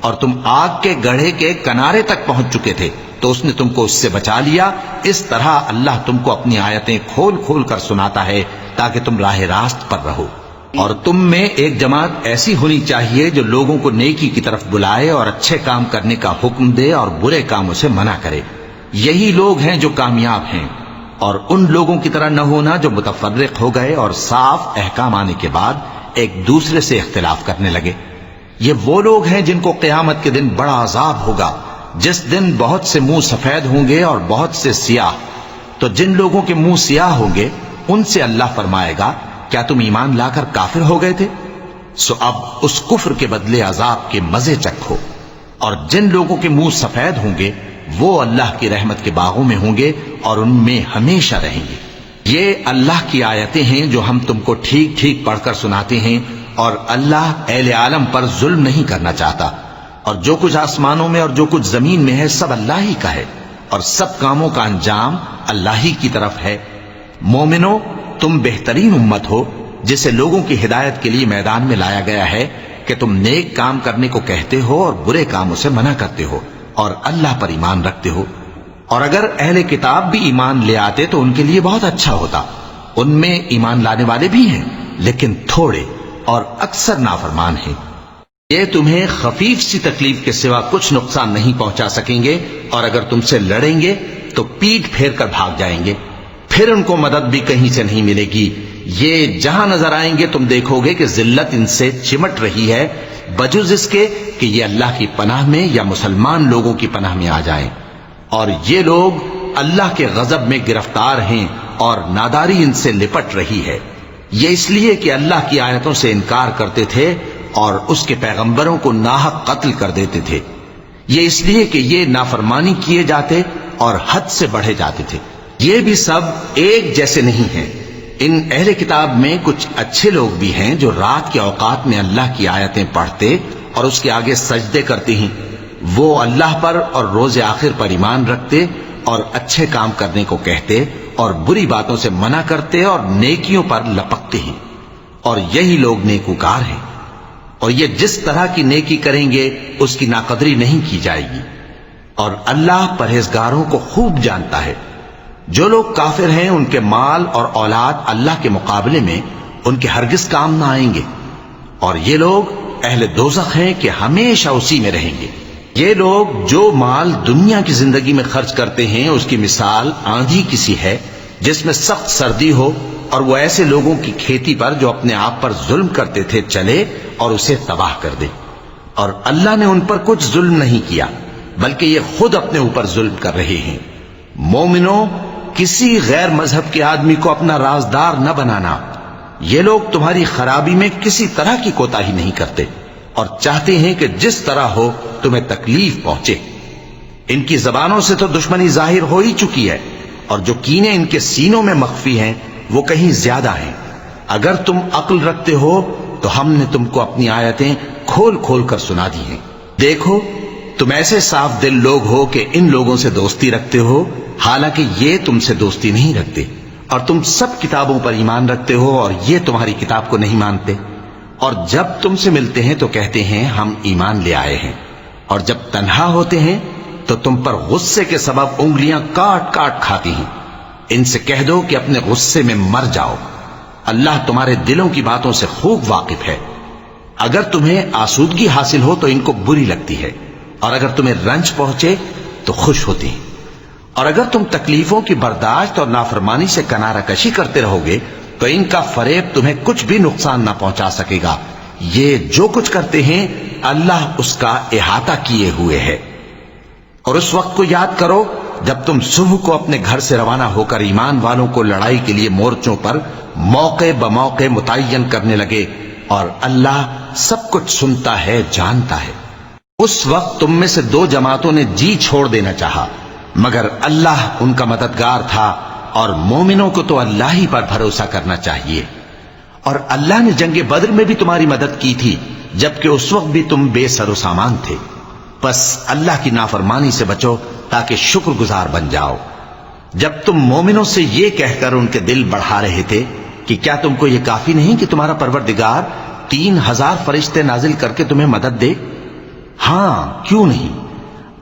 اور تم آگ کے گڑھے کے کنارے تک پہنچ چکے تھے تو اس نے تم کو اس سے بچا لیا۔ اس طرح اللہ تم کو اپنی آیتیں کھول کھول کر سناتا ہے تاکہ تم راہ راست پر رہو۔ اور تم میں ایک جماعت ایسی ہونی چاہیے جو لوگوں کو نیکی کی طرف بلائے اور اچھے کام کرنے کا حکم دے اور برے کاموں سے منع کرے، یہی لوگ ہیں جو کامیاب ہیں۔ اور ان لوگوں کی طرح نہ ہونا جو متفرق ہو گئے اور صاف احکام آنے کے بعد ایک دوسرے سے اختلاف کرنے لگے۔ یہ وہ لوگ ہیں جن کو قیامت کے دن بڑا عذاب ہوگا، جس دن بہت سے منہ سفید ہوں گے اور بہت سے سیاہ۔ تو جن لوگوں کے منہ سیاہ ہوں گے ان سے اللہ فرمائے گا کیا تم ایمان لا کر کافر ہو گئے تھے؟ سو اب اس کفر کے بدلے عذاب کے مزے چکھو۔ اور جن لوگوں کے منہ سفید ہوں گے وہ اللہ کی رحمت کے باغوں میں ہوں گے اور ان میں ہمیشہ رہیں گے۔ یہ اللہ کی آیتیں ہیں جو ہم تم کو ٹھیک ٹھیک پڑھ کر سناتے ہیں، اور اللہ اہل عالم پر ظلم نہیں کرنا چاہتا، اور جو کچھ آسمانوں میں اور جو کچھ زمین میں ہے سب اللہ ہی کا ہے، اور سب کاموں کا انجام اللہ ہی کی طرف ہے۔ مومنو، تم بہترین امت ہو جسے لوگوں کی ہدایت کے لیے میدان میں لایا گیا ہے کہ تم نیک کام کرنے کو کہتے ہو اور برے کاموں سے منع کرتے ہو اور اللہ پر ایمان رکھتے ہو۔ اور اگر اہل کتاب بھی ایمان لے آتے تو ان کے لیے بہت اچھا ہوتا، ان میں ایمان لانے والے بھی ہیں لیکن تھوڑے اور اکثر نافرمان ہیں۔ یہ تمہیں خفیف سی تکلیف کے سوا کچھ نقصان نہیں پہنچا سکیں گے، اور اگر تم سے لڑیں گے تو پیٹ پھیر کر بھاگ جائیں گے، پھر ان کو مدد بھی کہیں سے نہیں ملے گی۔ یہ جہاں نظر آئیں گے تم دیکھو گے کہ ذلت ان سے چمٹ رہی ہے، بجز اس کے کہ یہ اللہ کی پناہ میں یا مسلمان لوگوں کی پناہ میں آ جائیں۔ اور یہ لوگ اللہ کے غضب میں گرفتار ہیں اور ناداری ان سے لپٹ رہی ہے۔ یہ اس لیے کہ اللہ کی آیتوں سے انکار کرتے تھے اور اس کے پیغمبروں کو ناحق قتل کر دیتے تھے۔ یہ اس لیے کہ یہ نافرمانی کیے جاتے اور حد سے بڑھے جاتے تھے۔ یہ بھی سب ایک جیسے نہیں ہیں۔ ان اہل کتاب میں کچھ اچھے لوگ بھی ہیں جو رات کے اوقات میں اللہ کی آیتیں پڑھتے اور اس کے آگے سجدے کرتے ہیں۔ وہ اللہ پر اور روز آخر پر ایمان رکھتے اور اچھے کام کرنے کو کہتے اور بری باتوں سے منع کرتے اور نیکیوں پر لپکتے ہیں، اور یہی لوگ نیکوکار ہیں۔ اور یہ جس طرح کی نیکی کریں گے اس کی ناقدری نہیں کی جائے گی، اور اللہ پرہیزگاروں کو خوب جانتا ہے۔ جو لوگ کافر ہیں ان کے مال اور اولاد اللہ کے مقابلے میں ان کے ہرگز کام نہ آئیں گے، اور یہ لوگ اہل دوزخ ہیں کہ ہمیشہ اسی میں رہیں گے۔ یہ لوگ جو مال دنیا کی زندگی میں خرچ کرتے ہیں اس کی مثال آندھی کسی ہے جس میں سخت سردی ہو، اور وہ ایسے لوگوں کی کھیتی پر جو اپنے آپ پر ظلم کرتے تھے چلے اور اسے تباہ کر دے۔ اور اللہ نے ان پر کچھ ظلم نہیں کیا بلکہ یہ خود اپنے اوپر ظلم کر رہے ہیں۔ مومنو، کسی غیر مذہب کے آدمی کو اپنا رازدار نہ بنانا۔ یہ لوگ تمہاری خرابی میں کسی طرح کی کوتاہی نہیں کرتے اور چاہتے ہیں کہ جس طرح ہو تمہیں تکلیف پہنچے۔ ان کی زبانوں سے تو دشمنی ظاہر ہو ہی چکی ہے، اور جو کینے ان کے سینوں میں مخفی ہیں وہ کہیں زیادہ ہیں۔ اگر تم عقل رکھتے ہو تو ہم نے تم کو اپنی آیتیں کھول کھول کر سنا دی ہیں۔ دیکھو، تم ایسے صاف دل لوگ ہو کہ ان لوگوں سے دوستی رکھتے ہو حالانکہ یہ تم سے دوستی نہیں رکھتے، اور تم سب کتابوں پر ایمان رکھتے ہو اور یہ تمہاری کتاب کو نہیں مانتے، اور جب تم سے ملتے ہیں تو کہتے ہیں ہم ایمان لے آئے ہیں، اور جب تنہا ہوتے ہیں تو تم پر غصے کے سبب انگلیاں کاٹ کاٹ کھاتی ہیں۔ ان سے کہہ دو کہ اپنے غصے میں مر جاؤ، اللہ تمہارے دلوں کی باتوں سے خوب واقف ہے۔ اگر تمہیں آسودگی حاصل ہو تو ان کو بری لگتی ہے، اور اگر تمہیں رنج پہنچے تو خوش ہوتی ہیں، اور اگر تم تکلیفوں کی برداشت اور نافرمانی سے کنارہ کشی کرتے رہو گے تو ان کا فریب تمہیں کچھ بھی نقصان نہ پہنچا سکے گا۔ یہ جو کچھ کرتے ہیں اللہ اس کا احاطہ کیے ہوئے ہے۔ اور اس وقت کو یاد کرو جب تم صبح کو اپنے گھر سے روانہ ہو کر ایمان والوں کو لڑائی کے لیے مورچوں پر موقع بموقع متعین کرنے لگے، اور اللہ سب کچھ سنتا ہے، جانتا ہے۔ اس وقت تم میں سے دو جماعتوں نے جی چھوڑ دینا چاہا، مگر اللہ ان کا مددگار تھا، اور مومنوں کو تو اللہ ہی پر بھروسہ کرنا چاہیے۔ اور اللہ نے جنگ بدر میں بھی تمہاری مدد کی تھی، جبکہ اس وقت بھی تم بے سر و سامان تھے۔ بس اللہ کی نافرمانی سے بچو تاکہ شکر گزار بن جاؤ۔ جب تم مومنوں سے یہ کہہ کر ان کے دل بڑھا رہے تھے کہ کیا تم کو یہ کافی نہیں کہ تمہارا پروردگار 3000 فرشتے نازل کر کے تمہیں مدد دے؟ ہاں، کیوں نہیں؟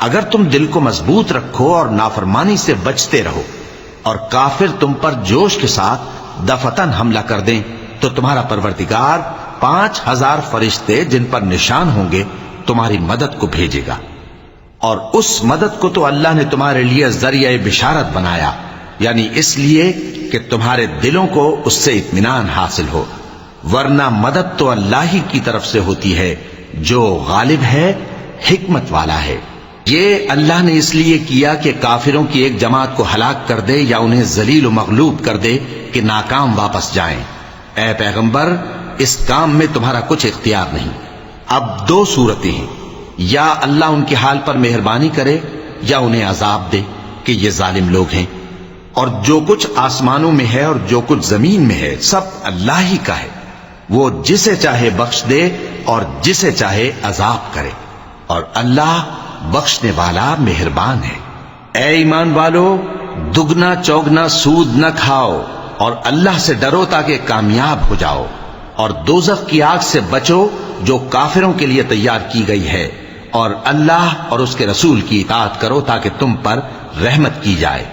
اگر تم دل کو مضبوط رکھو اور نافرمانی سے بچتے رہو، اور کافر تم پر جوش کے ساتھ دفتن حملہ کر دیں، تو تمہارا پروردگار 5000 فرشتے جن پر نشان ہوں گے تمہاری مدد کو بھیجے گا۔ اور اس مدد کو تو اللہ نے تمہارے لیے ذریعہ بشارت بنایا، یعنی اس لیے کہ تمہارے دلوں کو اس سے اطمینان حاصل ہو، ورنہ مدد تو اللہ ہی کی طرف سے ہوتی ہے جو غالب ہے، حکمت والا ہے۔ یہ اللہ نے اس لیے کیا کہ کافروں کی ایک جماعت کو ہلاک کر دے یا انہیں ذلیل و مغلوب کر دے کہ ناکام واپس جائیں۔ اے پیغمبر، اس کام میں تمہارا کچھ اختیار نہیں۔ اب دو صورتیں ہیں، یا اللہ ان کے حال پر مہربانی کرے یا انہیں عذاب دے کہ یہ ظالم لوگ ہیں۔ اور جو کچھ آسمانوں میں ہے اور جو کچھ زمین میں ہے سب اللہ ہی کا ہے، وہ جسے چاہے بخش دے اور جسے چاہے عذاب کرے، اور اللہ بخشنے والا مہربان ہے۔ اے ایمان والو، دگنا چوگنا سود نہ کھاؤ، اور اللہ سے ڈرو تاکہ کامیاب ہو جاؤ، اور دوزخ کی آگ سے بچو جو کافروں کے لیے تیار کی گئی ہے، اور اللہ اور اس کے رسول کی اطاعت کرو تاکہ تم پر رحمت کی جائے،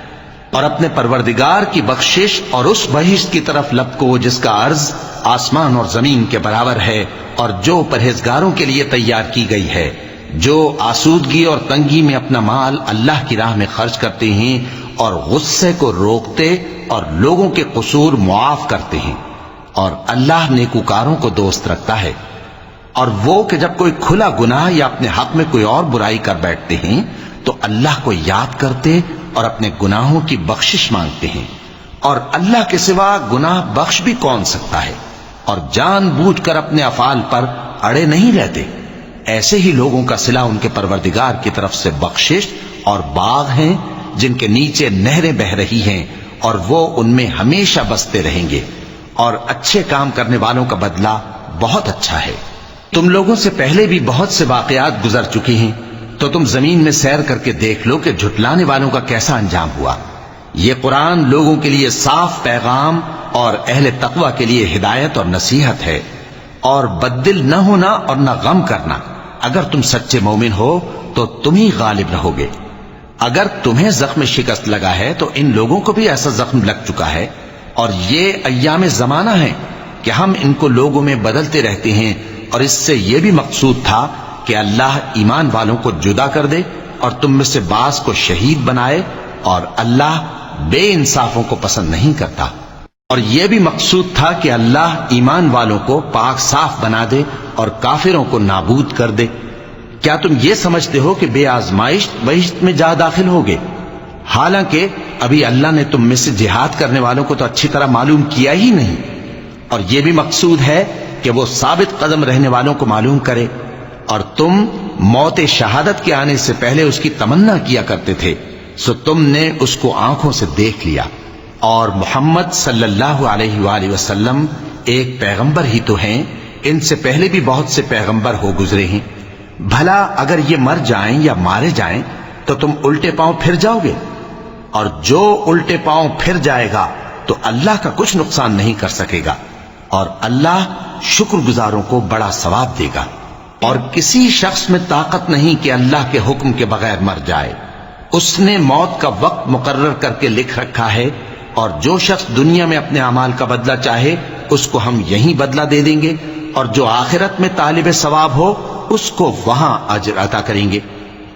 اور اپنے پروردگار کی بخشش اور اس بہشت کی طرف لپکو جس کا عرض آسمان اور زمین کے برابر ہے، اور جو پرہیزگاروں کے لیے تیار کی گئی ہے، جو آسودگی اور تنگی میں اپنا مال اللہ کی راہ میں خرچ کرتے ہیں اور غصے کو روکتے اور لوگوں کے قصور معاف کرتے ہیں، اور اللہ نیکوکاروں کو دوست رکھتا ہے۔ اور وہ کہ جب کوئی کھلا گناہ یا اپنے حق میں کوئی اور برائی کر بیٹھتے ہیں تو اللہ کو یاد کرتے اور اپنے گناہوں کی بخشش مانگتے ہیں، اور اللہ کے سوا گناہ بخش بھی کون سکتا ہے، اور جان بوجھ کر اپنے افعال پر اڑے نہیں رہتے۔ ایسے ہی لوگوں کا صلہ ان کے پروردگار کی طرف سے بخشش اور باغ ہیں جن کے نیچے نہریں بہ رہی ہیں، اور وہ ان میں ہمیشہ بستے رہیں گے، اور اچھے کام کرنے والوں کا بدلہ بہت اچھا ہے۔ تم لوگوں سے پہلے بھی بہت سے واقعات گزر چکی ہیں، تو تم زمین میں سیر کر کے دیکھ لو کہ جھٹلانے والوں کا کیسا انجام ہوا۔ یہ قرآن لوگوں کے لیے صاف پیغام اور اہل تقوی کے لیے ہدایت اور نصیحت ہے۔ اور بددل نہ ہونا اور نہ غم کرنا، اگر تم سچے مومن ہو تو تم ہی غالب رہو گے۔ اگر تمہیں زخم شکست لگا ہے تو ان لوگوں کو بھی ایسا زخم لگ چکا ہے، اور یہ ایام زمانہ ہیں کہ ہم ان کو لوگوں میں بدلتے رہتے ہیں، اور اس سے یہ بھی مقصود تھا کہ اللہ ایمان والوں کو جدا کر دے اور تم میں سے بعض کو شہید بنائے، اور اللہ بے انصافوں کو پسند نہیں کرتا۔ اور یہ بھی مقصود تھا کہ اللہ ایمان والوں کو پاک صاف بنا دے اور کافروں کو نابود کر دے۔ کیا تم یہ سمجھتے ہو کہ بے آزمائش بہشت میں جا داخل ہوگے؟ حالانکہ ابھی اللہ نے تم میں سے جہاد کرنے والوں کو تو اچھی طرح معلوم کیا ہی نہیں، اور یہ بھی مقصود ہے کہ وہ ثابت قدم رہنے والوں کو معلوم کرے۔ اور تم موت شہادت کے آنے سے پہلے اس کی تمنا کیا کرتے تھے، سو تم نے اس کو آنکھوں سے دیکھ لیا۔ اور محمد صلی اللہ علیہ وآلہ وسلم ایک پیغمبر ہی تو ہیں، ان سے پہلے بھی بہت سے پیغمبر ہو گزرے ہیں۔ بھلا اگر یہ مر جائیں یا مارے جائیں تو تم الٹے پاؤں پھر جاؤ گے؟ اور جو الٹے پاؤں پھر جائے گا تو اللہ کا کچھ نقصان نہیں کر سکے گا، اور اللہ شکر گزاروں کو بڑا ثواب دے گا۔ اور کسی شخص میں طاقت نہیں کہ اللہ کے حکم کے بغیر مر جائے، اس نے موت کا وقت مقرر کر کے لکھ رکھا ہے، اور جو شخص دنیا میں اپنے اعمال کا بدلہ چاہے اس کو ہم یہیں بدلہ دے دیں گے، اور جو آخرت میں طالب ثواب ہو اس کو وہاں اجر عطا کریں گے،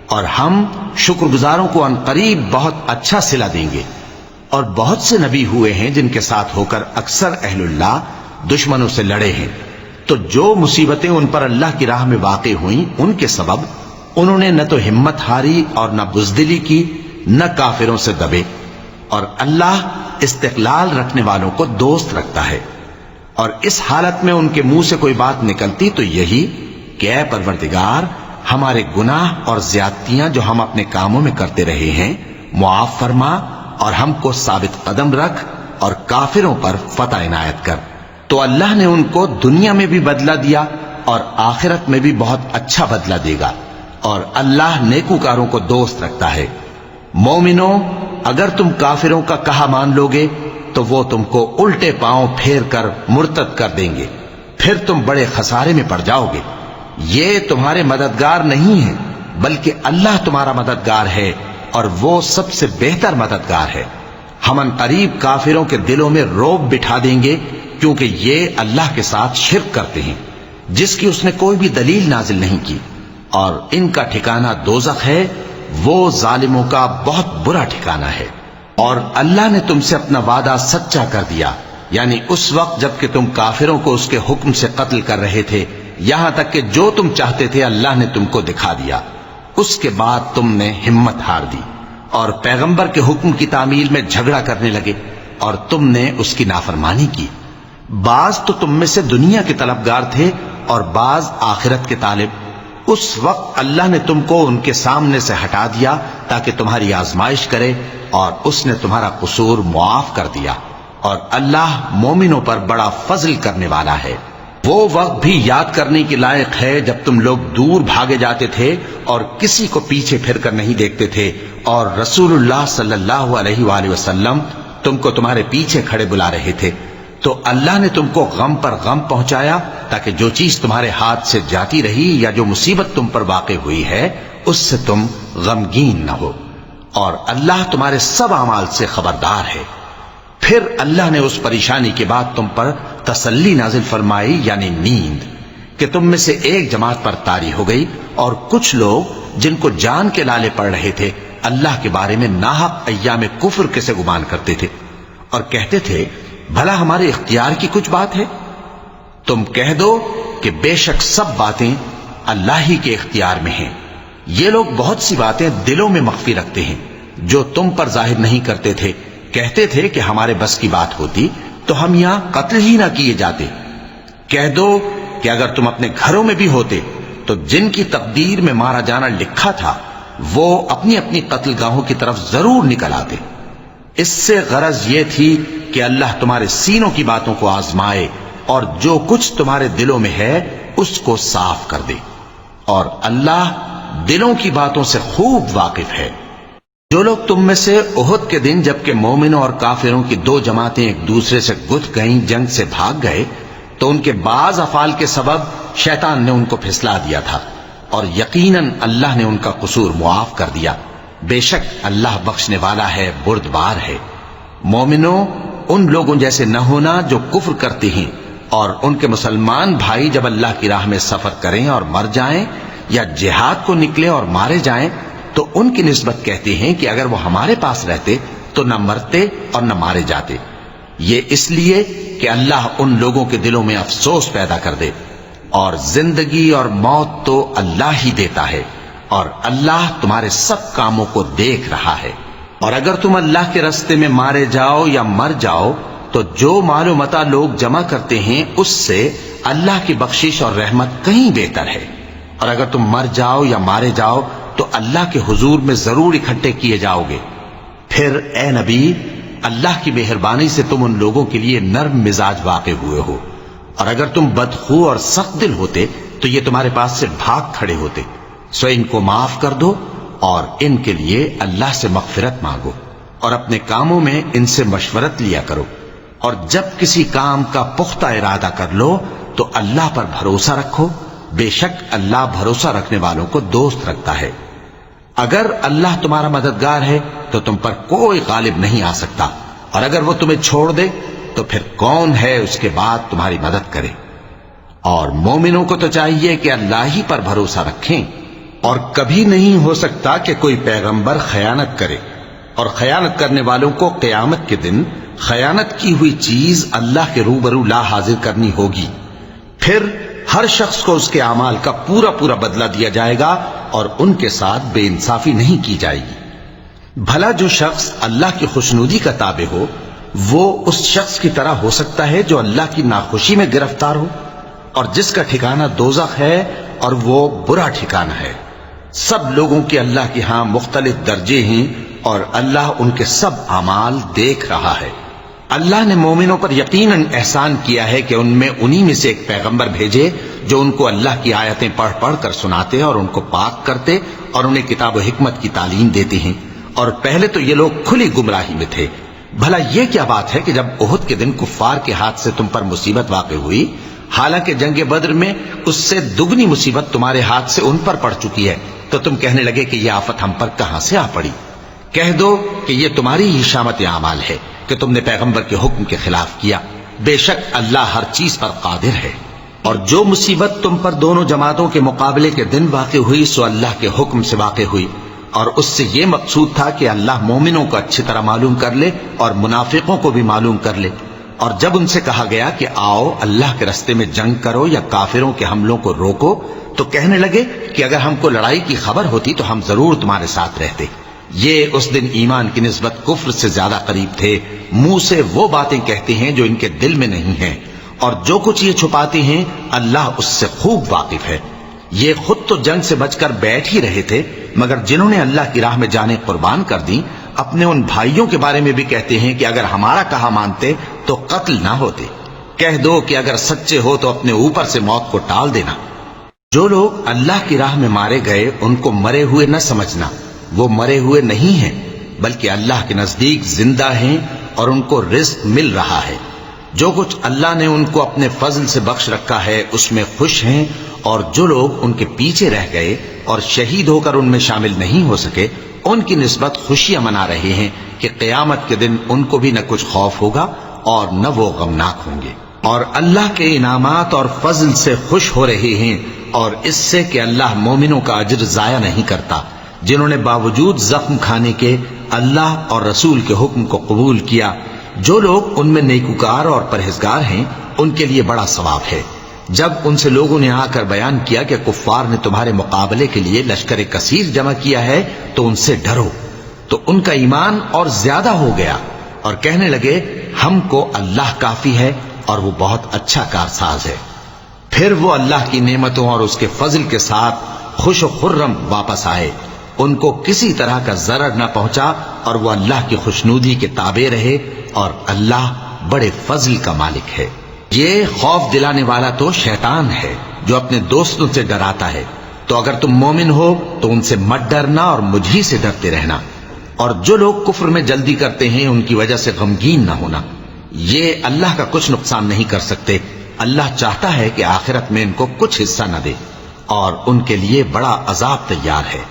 اور ہم شکر گزاروں کو ان قریب بہت اچھا صلہ دیں گے۔ اور بہت سے نبی ہوئے ہیں جن کے ساتھ ہو کر اکثر اہل اللہ دشمنوں سے لڑے ہیں، تو جو مصیبتیں ان پر اللہ کی راہ میں واقع ہوئیں ان کے سبب انہوں نے نہ تو ہمت ہاری اور نہ بزدلی کی، نہ کافروں سے دبے۔ اور اللہ استقلال رکھنے والوں کو دوست رکھتا ہے۔ اور اس حالت میں ان کے منہ سے کوئی بات نکلتی تو یہی کہ اے پروردگار، ہمارے گناہ اور زیادتیاں جو ہم اپنے کاموں میں کرتے رہے ہیں معاف فرما، اور ہم کو ثابت قدم رکھ اور کافروں پر فتح عنایت کر۔ تو اللہ نے ان کو دنیا میں بھی بدلہ دیا اور آخرت میں بھی بہت اچھا بدلہ دے گا، اور اللہ نیکوکاروں کو دوست رکھتا ہے۔ مومنو، اگر تم کافروں کا کہا مان لوگے تو وہ تم کو الٹے پاؤں پھیر کر مرتد کر دیں گے، پھر تم بڑے خسارے میں پڑ جاؤ گے۔ یہ تمہارے مددگار نہیں ہیں بلکہ اللہ تمہارا مددگار ہے، اور وہ سب سے بہتر مددگار ہے۔ ہم ان قریب کافروں کے دلوں میں رعب بٹھا دیں گے، کیونکہ یہ اللہ کے ساتھ شرک کرتے ہیں جس کی اس نے کوئی بھی دلیل نازل نہیں کی، اور ان کا ٹھکانہ دوزخ ہے، وہ ظالموں کا بہت برا ٹھکانہ ہے۔ اور اللہ نے تم سے اپنا وعدہ سچا کر دیا، یعنی اس وقت جب کہ تم کافروں کو اس کے حکم سے قتل کر رہے تھے، یہاں تک کہ جو تم چاہتے تھے اللہ نے تم کو دکھا دیا۔ اس کے بعد تم نے ہمت ہار دی اور پیغمبر کے حکم کی تعمیل میں جھگڑا کرنے لگے، اور تم نے اس کی نافرمانی کی۔ بعض تو تم میں سے دنیا کے طلبگار تھے اور بعض آخرت کے طالب۔ اس وقت اللہ نے تم کو ان کے سامنے سے ہٹا دیا تاکہ تمہاری آزمائش کرے، اور اس نے تمہارا قصور معاف کر دیا، اور اللہ مومنوں پر بڑا فضل کرنے والا ہے۔ وہ وقت بھی یاد کرنے کے لائق ہے جب تم لوگ دور بھاگے جاتے تھے اور کسی کو پیچھے پھر کر نہیں دیکھتے تھے، اور رسول اللہ صلی اللہ علیہ وآلہ وسلم تم کو تمہارے پیچھے کھڑے بلا رہے تھے، تو اللہ نے تم کو غم پر غم پہنچایا تاکہ جو چیز تمہارے ہاتھ سے جاتی رہی یا جو مصیبت تم پر واقع ہوئی ہے اس سے تم غمگین نہ ہو، اور اللہ تمہارے سب اعمال سے خبردار ہے۔ پھر اللہ نے اس پریشانی کے بعد تم پر تسلی نازل فرمائی، یعنی نیند، کہ تم میں سے ایک جماعت پر طاری ہو گئی، اور کچھ لوگ جن کو جان کے لالے پڑ رہے تھے اللہ کے بارے میں ناحق ایام کفر کے سے گمان کرتے تھے، اور کہتے تھے بھلا ہمارے اختیار کی کچھ بات ہے؟ تم کہہ دو کہ بے شک سب باتیں اللہ ہی کے اختیار میں ہیں۔ یہ لوگ بہت سی باتیں دلوں میں مخفی رکھتے ہیں جو تم پر ظاہر نہیں کرتے تھے۔ کہتے تھے کہ ہمارے بس کی بات ہوتی تو ہم یہاں قتل ہی نہ کیے جاتے۔ کہہ دو کہ اگر تم اپنے گھروں میں بھی ہوتے تو جن کی تقدیر میں مارا جانا لکھا تھا وہ اپنی اپنی قتل گاہوں کی طرف ضرور نکل آتے۔ اس سے غرض یہ تھی کہ اللہ تمہارے سینوں کی باتوں کو آزمائے اور جو کچھ تمہارے دلوں میں ہے اس کو صاف کر دے، اور اللہ دلوں کی باتوں سے خوب واقف ہے۔ جو لوگ تم میں سے احد کے دن جبکہ مومنوں اور کافروں کی دو جماعتیں ایک دوسرے سے گتھ گئیں جنگ سے بھاگ گئے تو ان کے بعض افعال کے سبب شیطان نے ان کو پھسلا دیا تھا، اور یقیناً اللہ نے ان کا قصور معاف کر دیا۔ بے شک اللہ بخشنے والا ہے، بردبار ہے۔ مومنوں، ان لوگوں جیسے نہ ہونا جو کفر کرتے ہیں، اور ان کے مسلمان بھائی جب اللہ کی راہ میں سفر کریں اور مر جائیں یا جہاد کو نکلے اور مارے جائیں تو ان کی نسبت کہتے ہیں کہ اگر وہ ہمارے پاس رہتے تو نہ مرتے اور نہ مارے جاتے۔ یہ اس لیے کہ اللہ ان لوگوں کے دلوں میں افسوس پیدا کر دے، اور زندگی اور موت تو اللہ ہی دیتا ہے، اور اللہ تمہارے سب کاموں کو دیکھ رہا ہے۔ اور اگر تم اللہ کے راستے میں مارے جاؤ یا مر جاؤ تو جو مال و متاع لوگ جمع کرتے ہیں اس سے اللہ کی بخشش اور رحمت کہیں بہتر ہے، اور اگر تم مر جاؤ یا مارے جاؤ تو اللہ کے حضور میں ضرور اکٹھے کیے جاؤ گے۔ پھر اے نبی، اللہ کی مہربانی سے تم ان لوگوں کے لیے نرم مزاج واقع ہوئے ہو، اور اگر تم بدخو اور سخت دل ہوتے تو یہ تمہارے پاس سے بھاگ کھڑے ہوتے۔ سو ان کو معاف کر دو اور ان کے لیے اللہ سے مغفرت مانگو، اور اپنے کاموں میں ان سے مشورت لیا کرو، اور جب کسی کام کا پختہ ارادہ کر لو تو اللہ پر بھروسہ رکھو، بے شک اللہ بھروسہ رکھنے والوں کو دوست رکھتا ہے۔ اگر اللہ تمہارا مددگار ہے تو تم پر کوئی غالب نہیں آ سکتا، اور اگر وہ تمہیں چھوڑ دے تو پھر کون ہے اس کے بعد تمہاری مدد کرے؟ اور مومنوں کو تو چاہیے کہ اللہ ہی پر بھروسہ رکھیں، اور کبھی نہیں ہو سکتا کہ کوئی پیغمبر خیانت کرے، اور خیانت کرنے والوں کو قیامت کے دن خیانت کی ہوئی چیز اللہ کے روبرو لا حاضر کرنی ہوگی، پھر ہر شخص کو اس کے اعمال کا پورا پورا بدلہ دیا جائے گا اور ان کے ساتھ بے انصافی نہیں کی جائے گی۔ بھلا جو شخص اللہ کی خوشنودی کا تابع ہو وہ اس شخص کی طرح ہو سکتا ہے جو اللہ کی ناخوشی میں گرفتار ہو، اور جس کا ٹھکانہ دوزخ ہے اور وہ برا ٹھکانہ ہے۔ سب لوگوں کے اللہ کے ہاں مختلف درجے ہیں اور اللہ ان کے سب اعمال دیکھ رہا ہے۔ اللہ نے مومنوں پر یقیناً احسان کیا ہے کہ ان میں انہی میں سے ایک پیغمبر بھیجے جو ان کو اللہ کی آیتیں پڑھ پڑھ کر سناتے اور ان کو پاک کرتے اور انہیں کتاب و حکمت کی تعلیم دیتے ہیں، اور پہلے تو یہ لوگ کھلی گمراہی میں تھے۔ بھلا یہ کیا بات ہے کہ جب احد کے دن کفار کے ہاتھ سے تم پر مصیبت واقع ہوئی، حالانکہ جنگ بدر میں اس سے دگنی مصیبت تمہارے ہاتھ سے ان پر پڑ چکی ہے، تو تم کہنے لگے کہ یہ آفت ہم پر کہاں سے آ پڑی؟ کہہ دو کہ یہ تمہاری ہی شامت اعمال ہے کہ تم نے پیغمبر کے حکم کے خلاف کیا، بے شک اللہ ہر چیز پر قادر ہے۔ اور جو مصیبت تم پر دونوں جماعتوں کے مقابلے کے دن واقع ہوئی سو اللہ کے حکم سے واقع ہوئی، اور اس سے یہ مقصود تھا کہ اللہ مومنوں کو اچھی طرح معلوم کر لے اور منافقوں کو بھی معلوم کر لے۔ اور جب ان سے کہا گیا کہ آؤ اللہ کے رستے میں جنگ کرو یا کافروں کے حملوں کو روکو، تو کہنے لگے کہ اگر ہم کو لڑائی کی خبر ہوتی تو ہم ضرور تمہارے ساتھ رہتے۔ یہ اس دن ایمان کی نسبت کفر سے زیادہ قریب تھے، منہ سے وہ باتیں کہتے ہیں جو ان کے دل میں نہیں ہیں، اور جو کچھ یہ چھپاتے ہیں اللہ اس سے خوب واقف ہے۔ یہ خود تو جنگ سے بچ کر بیٹھ ہی رہے تھے، مگر جنہوں نے اللہ کی راہ میں جانیں قربان کر دیں اپنے ان بھائیوں کے بارے میں بھی کہتے ہیں کہ اگر ہمارا کہا مانتے تو قتل نہ ہوتے۔ کہہ دو کہ اگر سچے ہو تو اپنے اوپر سے موت کو ٹال دینا۔ جو لوگ اللہ کی راہ میں مارے گئے ان کو مرے ہوئے نہ سمجھنا، وہ مرے ہوئے نہیں ہیں بلکہ اللہ کے نزدیک زندہ ہیں اور ان کو رزق مل رہا ہے۔ جو کچھ اللہ نے ان کو اپنے فضل سے بخش رکھا ہے اس میں خوش ہیں، اور جو لوگ ان کے پیچھے رہ گئے اور شہید ہو کر ان میں شامل نہیں ہو سکے ان کی نسبت خوشیاں منا رہے ہیں کہ قیامت کے دن ان کو بھی نہ کچھ خوف ہوگا اور نہ وہ غمناک ہوں گے، اور اللہ کے انعامات اور فضل سے خوش ہو رہے ہیں، اور اس سے کہ اللہ مومنوں کا اجر ضائع نہیں کرتا۔ جنہوں نے باوجود زخم کھانے کے اللہ اور رسول کے حکم کو قبول کیا، جو لوگ ان میں نیکوکار اور پرہیزگار ہیں ان کے لیے بڑا ثواب ہے۔ جب ان سے لوگوں نے آ کر بیان کیا کہ کفار نے تمہارے مقابلے کے لیے لشکر کثیر جمع کیا ہے تو ان سے ڈرو، تو ان کا ایمان اور زیادہ ہو گیا اور کہنے لگے ہم کو اللہ کافی ہے اور وہ بہت اچھا کارساز ہے۔ پھر وہ اللہ کی نعمتوں اور اس کے فضل کے ساتھ خوش و خرم واپس آئے، ان کو کسی طرح کا ضرر نہ پہنچا، اور وہ اللہ کی خوشنودی کے تابع رہے، اور اللہ بڑے فضل کا مالک ہے۔ یہ خوف دلانے والا تو شیطان ہے جو اپنے دوستوں سے ڈراتا ہے، تو اگر تم مومن ہو تو ان سے مت ڈرنا اور مجھ ہی سے ڈرتے رہنا، اور جو لوگ کفر میں جلدی کرتے ہیں ان کی وجہ سے غمگین نہ ہونا، یہ اللہ کا کچھ نقصان نہیں کر سکتے۔ اللہ چاہتا ہے کہ آخرت میں ان کو کچھ حصہ نہ دے، اور ان کے لیے بڑا عذاب تیار ہے۔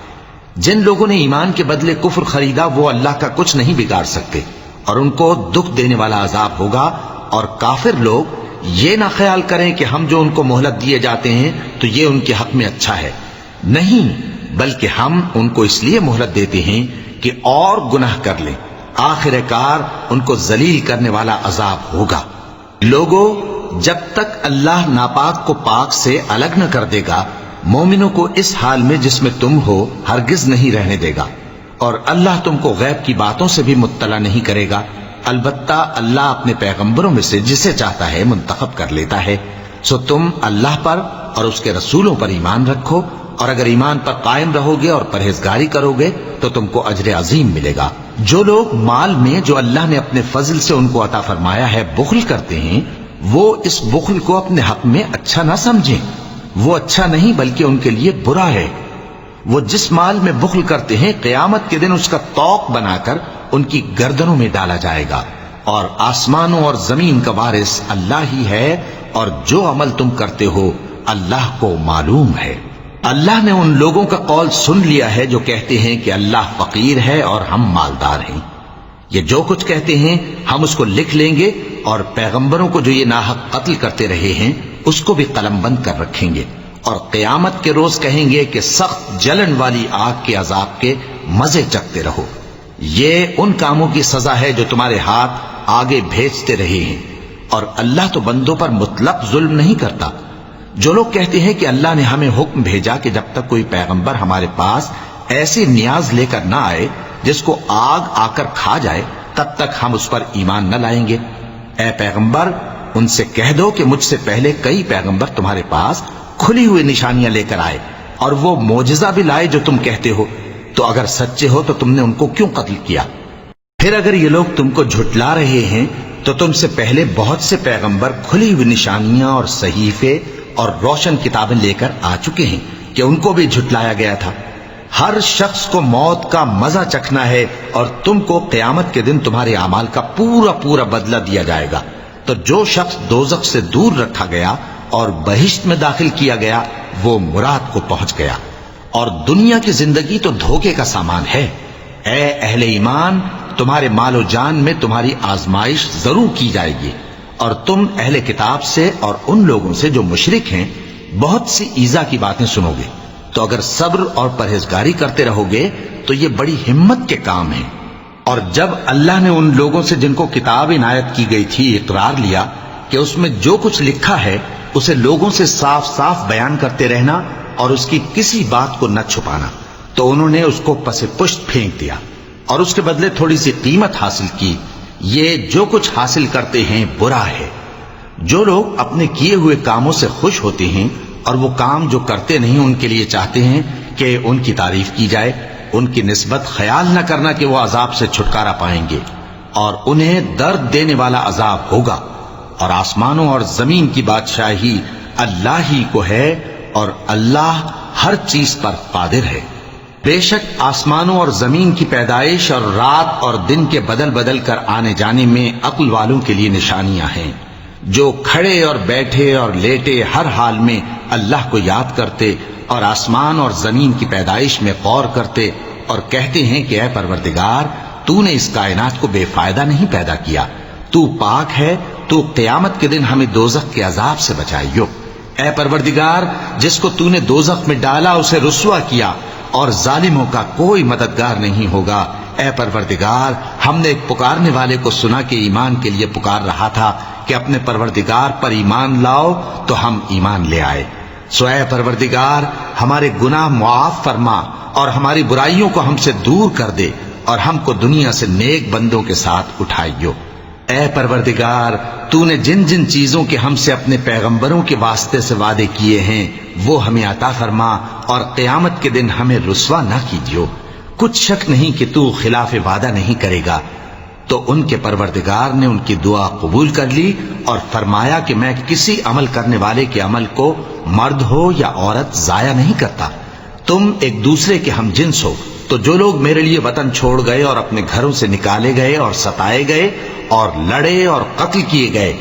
جن لوگوں نے ایمان کے بدلے کفر خریدا وہ اللہ کا کچھ نہیں بگاڑ سکتے، اور ان کو دکھ دینے والا عذاب ہوگا۔ اور کافر لوگ یہ نہ خیال کریں کہ ہم جو ان کو مہلت دیے جاتے ہیں تو یہ ان کے حق میں اچھا ہے، نہیں، بلکہ ہم ان کو اس لیے مہلت دیتے ہیں کہ اور گناہ کر لیں، آخر کار ان کو ذلیل کرنے والا عذاب ہوگا۔ لوگوں، جب تک اللہ ناپاک کو پاک سے الگ نہ کر دے گا مومنوں کو اس حال میں جس میں تم ہو ہرگز نہیں رہنے دے گا، اور اللہ تم کو غیب کی باتوں سے بھی مطلع نہیں کرے گا۔ البتہ اللہ اپنے پیغمبروں میں سے جسے چاہتا ہے منتخب کر لیتا ہے۔ سو تم اللہ پر اور اس کے رسولوں پر ایمان رکھو، اور اگر ایمان پر قائم رہو گے اور پرہیزگاری کرو گے تو تم کو اجر عظیم ملے گا۔ جو لوگ مال میں جو اللہ نے اپنے فضل سے ان کو عطا فرمایا ہے بخل کرتے ہیں، وہ اس بخل کو اپنے حق میں اچھا نہ سمجھیں، وہ اچھا نہیں بلکہ ان کے لیے برا ہے۔ وہ جس مال میں بخل کرتے ہیں قیامت کے دن اس کا طوق بنا کر ان کی گردنوں میں ڈالا جائے گا، اور آسمانوں اور زمین کا وارث اللہ ہی ہے، اور جو عمل تم کرتے ہو اللہ کو معلوم ہے۔ اللہ نے ان لوگوں کا قول سن لیا ہے جو کہتے ہیں کہ اللہ فقیر ہے اور ہم مالدار ہیں۔ یہ جو کچھ کہتے ہیں ہم اس کو لکھ لیں گے، اور پیغمبروں کو جو یہ ناحق قتل کرتے رہے ہیں اس کو بھی قلم بند کر رکھیں گے، اور قیامت کے روز کہیں گے کہ سخت جلن والی آگ کے عذاب کے مزے چکھتے رہو۔ یہ ان کاموں کی سزا ہے جو تمہارے ہاتھ آگے بھیجتے رہے ہیں، اور اللہ تو بندوں پر مطلق ظلم نہیں کرتا۔ جو لوگ کہتے ہیں کہ اللہ نے ہمیں حکم بھیجا کہ جب تک کوئی پیغمبر ہمارے پاس ایسی نیاز لے کر نہ آئے جس کو آگ آ کر کھا جائے تب تک ہم اس پر ایمان نہ لائیں گے، اے پیغمبر ان سے کہہ دو کہ مجھ سے پہلے کئی پیغمبر تمہارے پاس کھلی ہوئی نشانیاں لے کر آئے اور وہ معجزہ بھی لائے جو تم کہتے ہو، تو اگر سچے ہو تو تم نے ان کو کیوں قتل کیا؟ پھر اگر یہ لوگ تم کو جھٹلا رہے ہیں تو تم سے پہلے بہت سے پیغمبر کھلی ہوئی نشانیاں اور صحیفے اور روشن کتابیں لے کر آ چکے ہیں کہ ان کو بھی جھٹلایا گیا تھا۔ ہر شخص کو موت کا مزہ چکھنا ہے، اور تم کو قیامت کے دن تمہارے اعمال کا پورا پورا بدلہ دیا جائے گا۔ تو جو شخص دوزخ سے دور رکھا گیا اور بہشت میں داخل کیا گیا وہ مراد کو پہنچ گیا، اور دنیا کی زندگی تو دھوکے کا سامان ہے۔ اے اہل ایمان، تمہارے مال و جان میں تمہاری آزمائش ضرور کی جائے گی، اور تم اہل کتاب سے اور ان لوگوں سے جو مشرک ہیں بہت سی ایذا کی باتیں سنو گے، تو اگر صبر اور پرہیزگاری کرتے رہو گے تو یہ بڑی ہمت کے کام ہیں۔ اور جب اللہ نے ان لوگوں سے جن کو کتاب عنایت کی گئی تھی اقرار لیا کہ اس میں جو کچھ لکھا ہے اسے لوگوں سے صاف صاف بیان کرتے رہنا اور اس کی کسی بات کو نہ چھپانا، تو انہوں نے اس کو پس پشت پھینک دیا اور اس کے بدلے تھوڑی سی قیمت حاصل کی۔ یہ جو کچھ حاصل کرتے ہیں برا ہے۔ جو لوگ اپنے کیے ہوئے کاموں سے خوش ہوتے ہیں اور وہ کام جو کرتے نہیں ان کے لیے چاہتے ہیں کہ ان کی تعریف کی جائے، ان کی نسبت خیال نہ کرنا کہ وہ عذاب سے چھٹکارا پائیں گے، اور انہیں درد دینے والا عذاب ہوگا۔ اور آسمانوں اور زمین کی بادشاہی اللہ ہی کو ہے، اور اللہ ہر چیز پر قادر ہے۔ بے شک آسمانوں اور زمین کی پیدائش اور رات اور دن کے بدل بدل کر آنے جانے میں عقل والوں کے لیے نشانیاں ہیں، جو کھڑے اور بیٹھے اور لیٹے ہر حال میں اللہ کو یاد کرتے اور آسمان اور زمین کی پیدائش میں غور کرتے اور کہتے ہیں کہ اے پروردگار، تو نے اس کائنات کو بے فائدہ نہیں پیدا کیا، تو پاک ہے، تو قیامت کے دن ہمیں دوزخ کے عذاب سے بچائیو۔ اے پروردگار، جس کو تو نے دوزخ میں ڈالا اسے رسوا کیا، اور ظالموں کا کوئی مددگار نہیں ہوگا۔ اے پروردگار، ہم نے ایک پکارنے والے کو سنا کہ ایمان کے لیے پکار رہا تھا کہ اپنے پروردگار پر ایمان لاؤ، تو ہم ایمان لے آئے۔ سو اے پروردگار، ہمارے گناہ معاف فرما اور ہماری برائیوں کو ہم سے دور کر دے، اور ہم کو دنیا سے نیک بندوں کے ساتھ اٹھائیو۔ اے پروردگار، تو نے جن جن چیزوں کے ہم سے اپنے پیغمبروں کے واسطے سے وعدے کیے ہیں وہ ہمیں عطا فرما، اور قیامت کے دن ہمیں رسوا نہ کیجیو۔ کچھ شک نہیں کہ تو خلاف وعدہ نہیں کرے گا۔ تو ان کے پروردگار نے ان کی دعا قبول کر لی اور فرمایا کہ میں کسی عمل کرنے والے کے عمل کو مرد ہو یا عورت ضائع نہیں کرتا۔ تم ایک دوسرے کے ہم جنس ہو، تو جو لوگ میرے لیے وطن چھوڑ گئے اور اپنے گھروں سے نکالے گئے اور ستائے گئے اور لڑے اور قتل کیے گئے،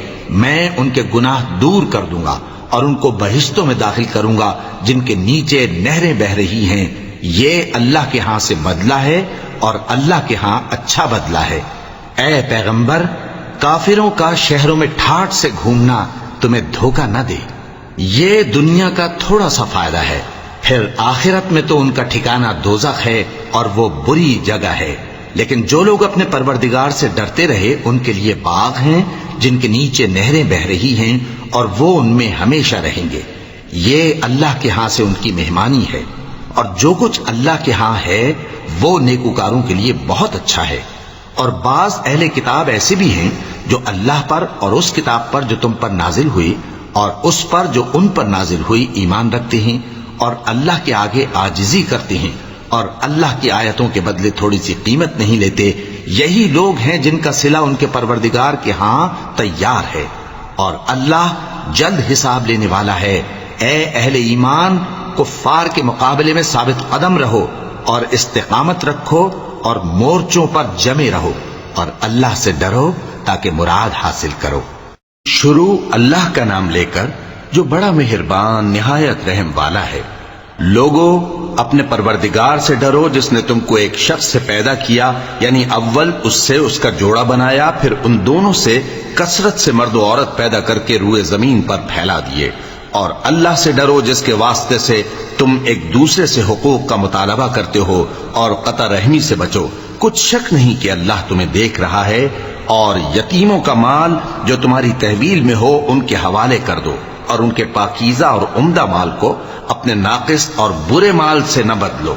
میں ان کے گناہ دور کر دوں گا اور ان کو بہشتوں میں داخل کروں گا جن کے نیچے نہریں بہہ رہی ہیں۔ یہ اللہ کے ہاں سے بدلہ ہے، اور اللہ کے ہاں اچھا بدلہ ہے۔ اے پیغمبر، کافروں کا شہروں میں ٹھاٹھ سے گھومنا تمہیں دھوکہ نہ دے۔ یہ دنیا کا تھوڑا سا فائدہ ہے، پھر آخرت میں تو ان کا ٹھکانہ دوزخ ہے، اور وہ بری جگہ ہے۔ لیکن جو لوگ اپنے پروردگار سے ڈرتے رہے ان کے لیے باغ ہیں جن کے نیچے نہریں بہہ رہی ہیں، اور وہ ان میں ہمیشہ رہیں گے۔ یہ اللہ کے ہاں سے ان کی مہمانی ہے، اور جو کچھ اللہ کے ہاں ہے وہ نیکوکاروں کے لیے بہت اچھا ہے۔ اور بعض اہل کتاب ایسے بھی ہیں جو اللہ پر اور اس کتاب پر جو تم پر نازل ہوئی اور اس پر جو ان پر نازل ہوئی ایمان رکھتے ہیں، اور اللہ کے آگے عاجزی کرتے ہیں، اور اللہ کی آیتوں کے بدلے تھوڑی سی قیمت نہیں لیتے۔ یہی لوگ ہیں جن کا صلہ ان کے پروردگار کے ہاں تیار ہے، اور اللہ جلد حساب لینے والا ہے۔ اے اہل ایمان، کفار کے مقابلے میں ثابت قدم رہو اور استقامت رکھو اور مورچوں پر جمے رہو، اور اللہ سے ڈرو تاکہ مراد حاصل کرو۔ شروع اللہ کا نام لے کر جو بڑا مہربان نہایت رحم والا ہے۔ لوگو اپنے پروردگار سے ڈرو جس نے تم کو ایک شخص سے پیدا کیا، یعنی اول اس سے اس کا جوڑا بنایا، پھر ان دونوں سے کثرت سے مرد و عورت پیدا کر کے روئے زمین پر پھیلا دیے، اور اللہ سے ڈرو جس کے واسطے سے تم ایک دوسرے سے حقوق کا مطالبہ کرتے ہو، اور قطع رحمی سے بچو، کچھ شک نہیں کہ اللہ تمہیں دیکھ رہا ہے، اور یتیموں کا مال جو تمہاری تحویل میں ہو ان کے حوالے کر دو، اور ان کے پاکیزہ اور عمدہ مال کو اپنے ناقص اور برے مال سے نہ بدلو،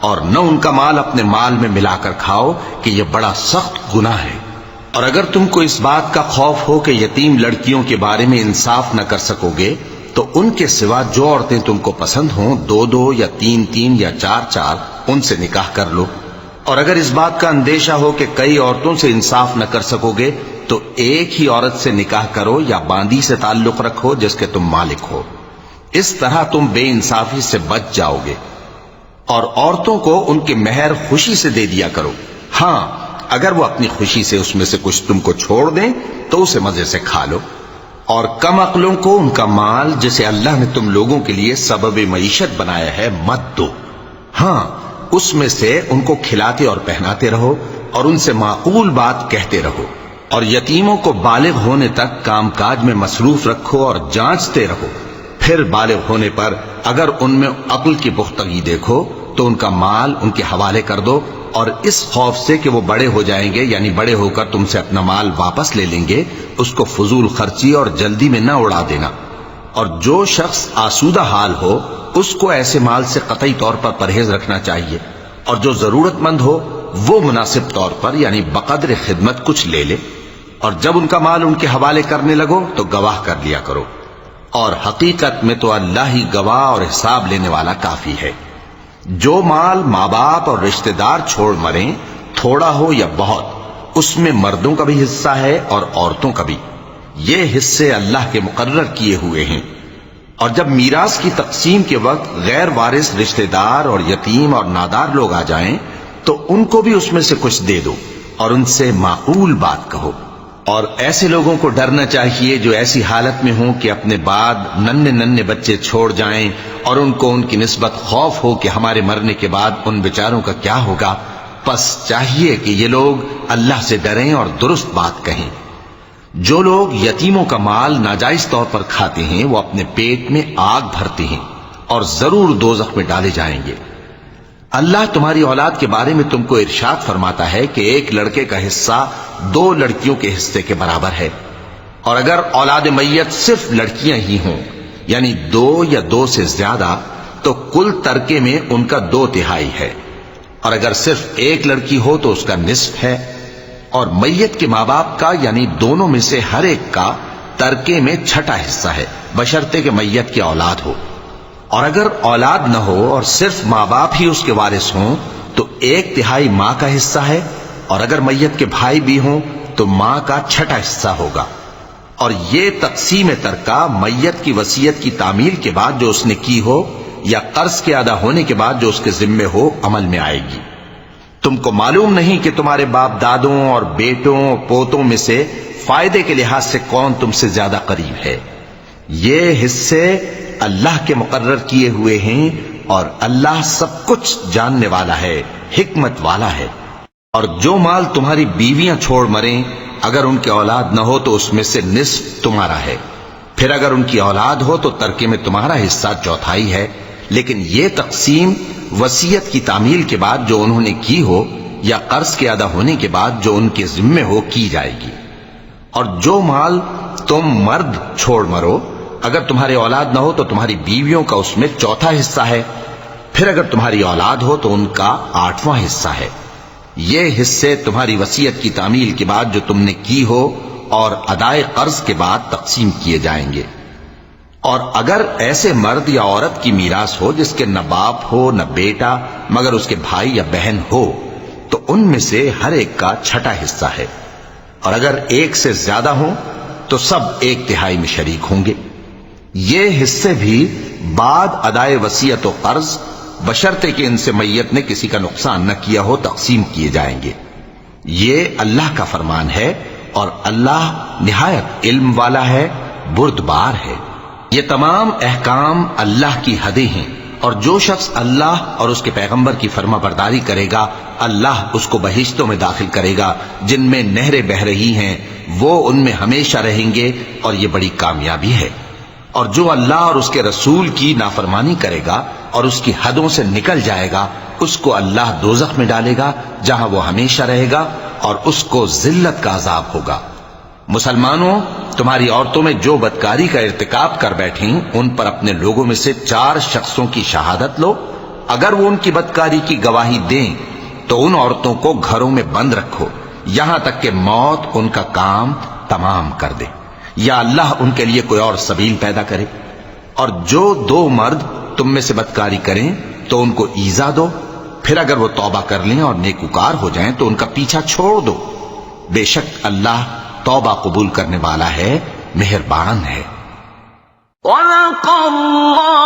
اور نہ ان کا مال اپنے مال میں ملا کر کھاؤ کہ یہ بڑا سخت گناہ ہے۔ اور اگر تم کو اس بات کا خوف ہو کہ یتیم لڑکیوں کے بارے میں انصاف نہ کر سکو گے تو ان کے سوا جو عورتیں تم کو پسند ہوں، 2 یا 3 یا 4 ان سے نکاح کر لو۔ اور اگر اس بات کا اندیشہ ہو کہ کئی عورتوں سے انصاف نہ کر سکو گے تو ایک ہی عورت سے نکاح کرو یا باندی سے تعلق رکھو جس کے تم مالک ہو، اس طرح تم بے انصافی سے بچ جاؤ گے۔ اور عورتوں کو ان کے مہر خوشی سے دے دیا کرو، ہاں اگر وہ اپنی خوشی سے اس میں سے کچھ تم کو چھوڑ دیں تو اسے مزے سے کھا لو۔ اور کم عقلوں کو ان کا مال جسے اللہ نے تم لوگوں کے لیے سبب معیشت بنایا ہے مت دو، ہاں اس میں سے ان کو کھلاتے اور پہناتے رہو اور ان سے معقول بات کہتے رہو، اور یتیموں کو بالغ ہونے تک کام کاج میں مصروف رکھو اور جانچتے رہو، پھر بالغ ہونے پر اگر ان میں عقل کی پختگی دیکھو تو ان کا مال ان کے حوالے کر دو، اور اس خوف سے کہ وہ بڑے ہو جائیں گے یعنی بڑے ہو کر تم سے اپنا مال واپس لے لیں گے، اس کو فضول خرچی اور جلدی میں نہ اڑا دینا۔ اور جو شخص آسودہ حال ہو اس کو ایسے مال سے قطعی طور پر پرہیز رکھنا چاہیے، اور جو ضرورت مند ہو وہ مناسب طور پر یعنی بقدر خدمت کچھ لے لے، اور جب ان کا مال ان کے حوالے کرنے لگو تو گواہ کر لیا کرو، اور حقیقت میں تو اللہ ہی گواہ اور حساب لینے والا کافی ہے۔ جو مال ماں باپ اور رشتہ دار چھوڑ مریں، تھوڑا ہو یا بہت، اس میں مردوں کا بھی حصہ ہے اور عورتوں کا بھی، یہ حصے اللہ کے مقرر کیے ہوئے ہیں۔ اور جب میراث کی تقسیم کے وقت غیر وارث رشتہ دار اور یتیم اور نادار لوگ آ جائیں تو ان کو بھی اس میں سے کچھ دے دو اور ان سے معقول بات کہو۔ اور ایسے لوگوں کو ڈرنا چاہیے جو ایسی حالت میں ہوں کہ اپنے بعد ننھے بچے چھوڑ جائیں اور ان کو ان کی نسبت خوف ہو کہ ہمارے مرنے کے بعد ان بیچاروں کا کیا ہوگا، پس چاہیے کہ یہ لوگ اللہ سے ڈریں اور درست بات کہیں۔ جو لوگ یتیموں کا مال ناجائز طور پر کھاتے ہیں وہ اپنے پیٹ میں آگ بھرتے ہیں اور ضرور دوزخ میں ڈالے جائیں گے۔ اللہ تمہاری اولاد کے بارے میں تم کو ارشاد فرماتا ہے کہ ایک لڑکے کا حصہ 2 لڑکیوں کے حصے کے برابر ہے، اور اگر اولاد میت صرف لڑکیاں ہی ہوں یعنی 2 یا 2 سے زیادہ تو کل ترکے میں ان کا 2/3 ہے، اور اگر صرف ایک لڑکی ہو تو اس کا نصف ہے، اور میت کے ماں باپ کا یعنی دونوں میں سے ہر ایک کا ترکے میں 6واں حصہ ہے بشرطے کہ میت کی اولاد ہو، اور اگر اولاد نہ ہو اور صرف ماں باپ ہی اس کے وارث ہوں تو 1/3 ماں کا حصہ ہے، اور اگر میت کے بھائی بھی ہوں تو ماں کا 6واں حصہ ہوگا۔ اور یہ تقسیم ترکہ میت کی وصیت کی تعمیل کے بعد جو اس نے کی ہو یا قرض کے ادا ہونے کے بعد جو اس کے ذمے ہو عمل میں آئے گی۔ تم کو معلوم نہیں کہ تمہارے باپ دادوں اور بیٹوں اور پوتوں میں سے فائدے کے لحاظ سے کون تم سے زیادہ قریب ہے؟ یہ حصے اللہ کے مقرر کیے ہوئے ہیں، اور اللہ سب کچھ جاننے والا ہے، حکمت والا ہے۔ اور جو مال تمہاری بیویاں چھوڑ مریں اگر ان کی اولاد نہ ہو تو اس میں سے نصف تمہارا ہے، پھر اگر ان کی اولاد ہو تو ترکے میں تمہارا حصہ 1/4 ہے، لیکن یہ تقسیم وصیت کی تعمیل کے بعد جو انہوں نے کی ہو یا قرض کے ادا ہونے کے بعد جو ان کے ذمے ہو کی جائے گی۔ اور جو مال تم مرد چھوڑ مرو اگر تمہاری اولاد نہ ہو تو تمہاری بیویوں کا اس میں 1/4 حصہ ہے، پھر اگر تمہاری اولاد ہو تو ان کا 8واں حصہ ہے۔ یہ حصے تمہاری وصیت کی تعمیل کے بعد جو تم نے کی ہو اور ادائے قرض کے بعد تقسیم کیے جائیں گے۔ اور اگر ایسے مرد یا عورت کی میراث ہو جس کے نہ باپ ہو نہ بیٹا مگر اس کے بھائی یا بہن ہو تو ان میں سے ہر ایک کا 6واں حصہ ہے، اور اگر ایک سے زیادہ ہوں تو سب 1/3 میں شریک ہوں گے۔ یہ حصے بھی بعد ادائے وصیت و قرض بشرطے کہ ان سے میت نے کسی کا نقصان نہ کیا ہو تقسیم کیے جائیں گے۔ یہ اللہ کا فرمان ہے اور اللہ نہایت علم والا ہے، بردبار ہے۔ یہ تمام احکام اللہ کی حدیں ہیں اور جو شخص اللہ اور اس کے پیغمبر کی فرما برداری کرے گا اللہ اس کو بہشتوں میں داخل کرے گا جن میں نہریں بہ رہی ہیں، وہ ان میں ہمیشہ رہیں گے، اور یہ بڑی کامیابی ہے۔ اور جو اللہ اور اس کے رسول کی نافرمانی کرے گا اور اس کی حدوں سے نکل جائے گا اس کو اللہ دوزخ میں ڈالے گا جہاں وہ ہمیشہ رہے گا، اور اس کو ذلت کا عذاب ہوگا۔ مسلمانوں، تمہاری عورتوں میں جو بدکاری کا ارتکاب کر بیٹھیں ان پر اپنے لوگوں میں سے 4 شخصوں کی شہادت لو۔ اگر وہ ان کی بدکاری کی گواہی دیں تو ان عورتوں کو گھروں میں بند رکھو یہاں تک کہ موت ان کا کام تمام کر دے، یا اللہ ان کے لیے کوئی اور سبیل پیدا کرے۔ اور جو 2 مرد تم میں سے بدکاری کریں تو ان کو ایذا دو، پھر اگر وہ توبہ کر لیں اور نیکوکار ہو جائیں تو ان کا پیچھا چھوڑ دو، بے شک اللہ توبہ قبول کرنے والا ہے، مہربان ہے۔ صدق اللہ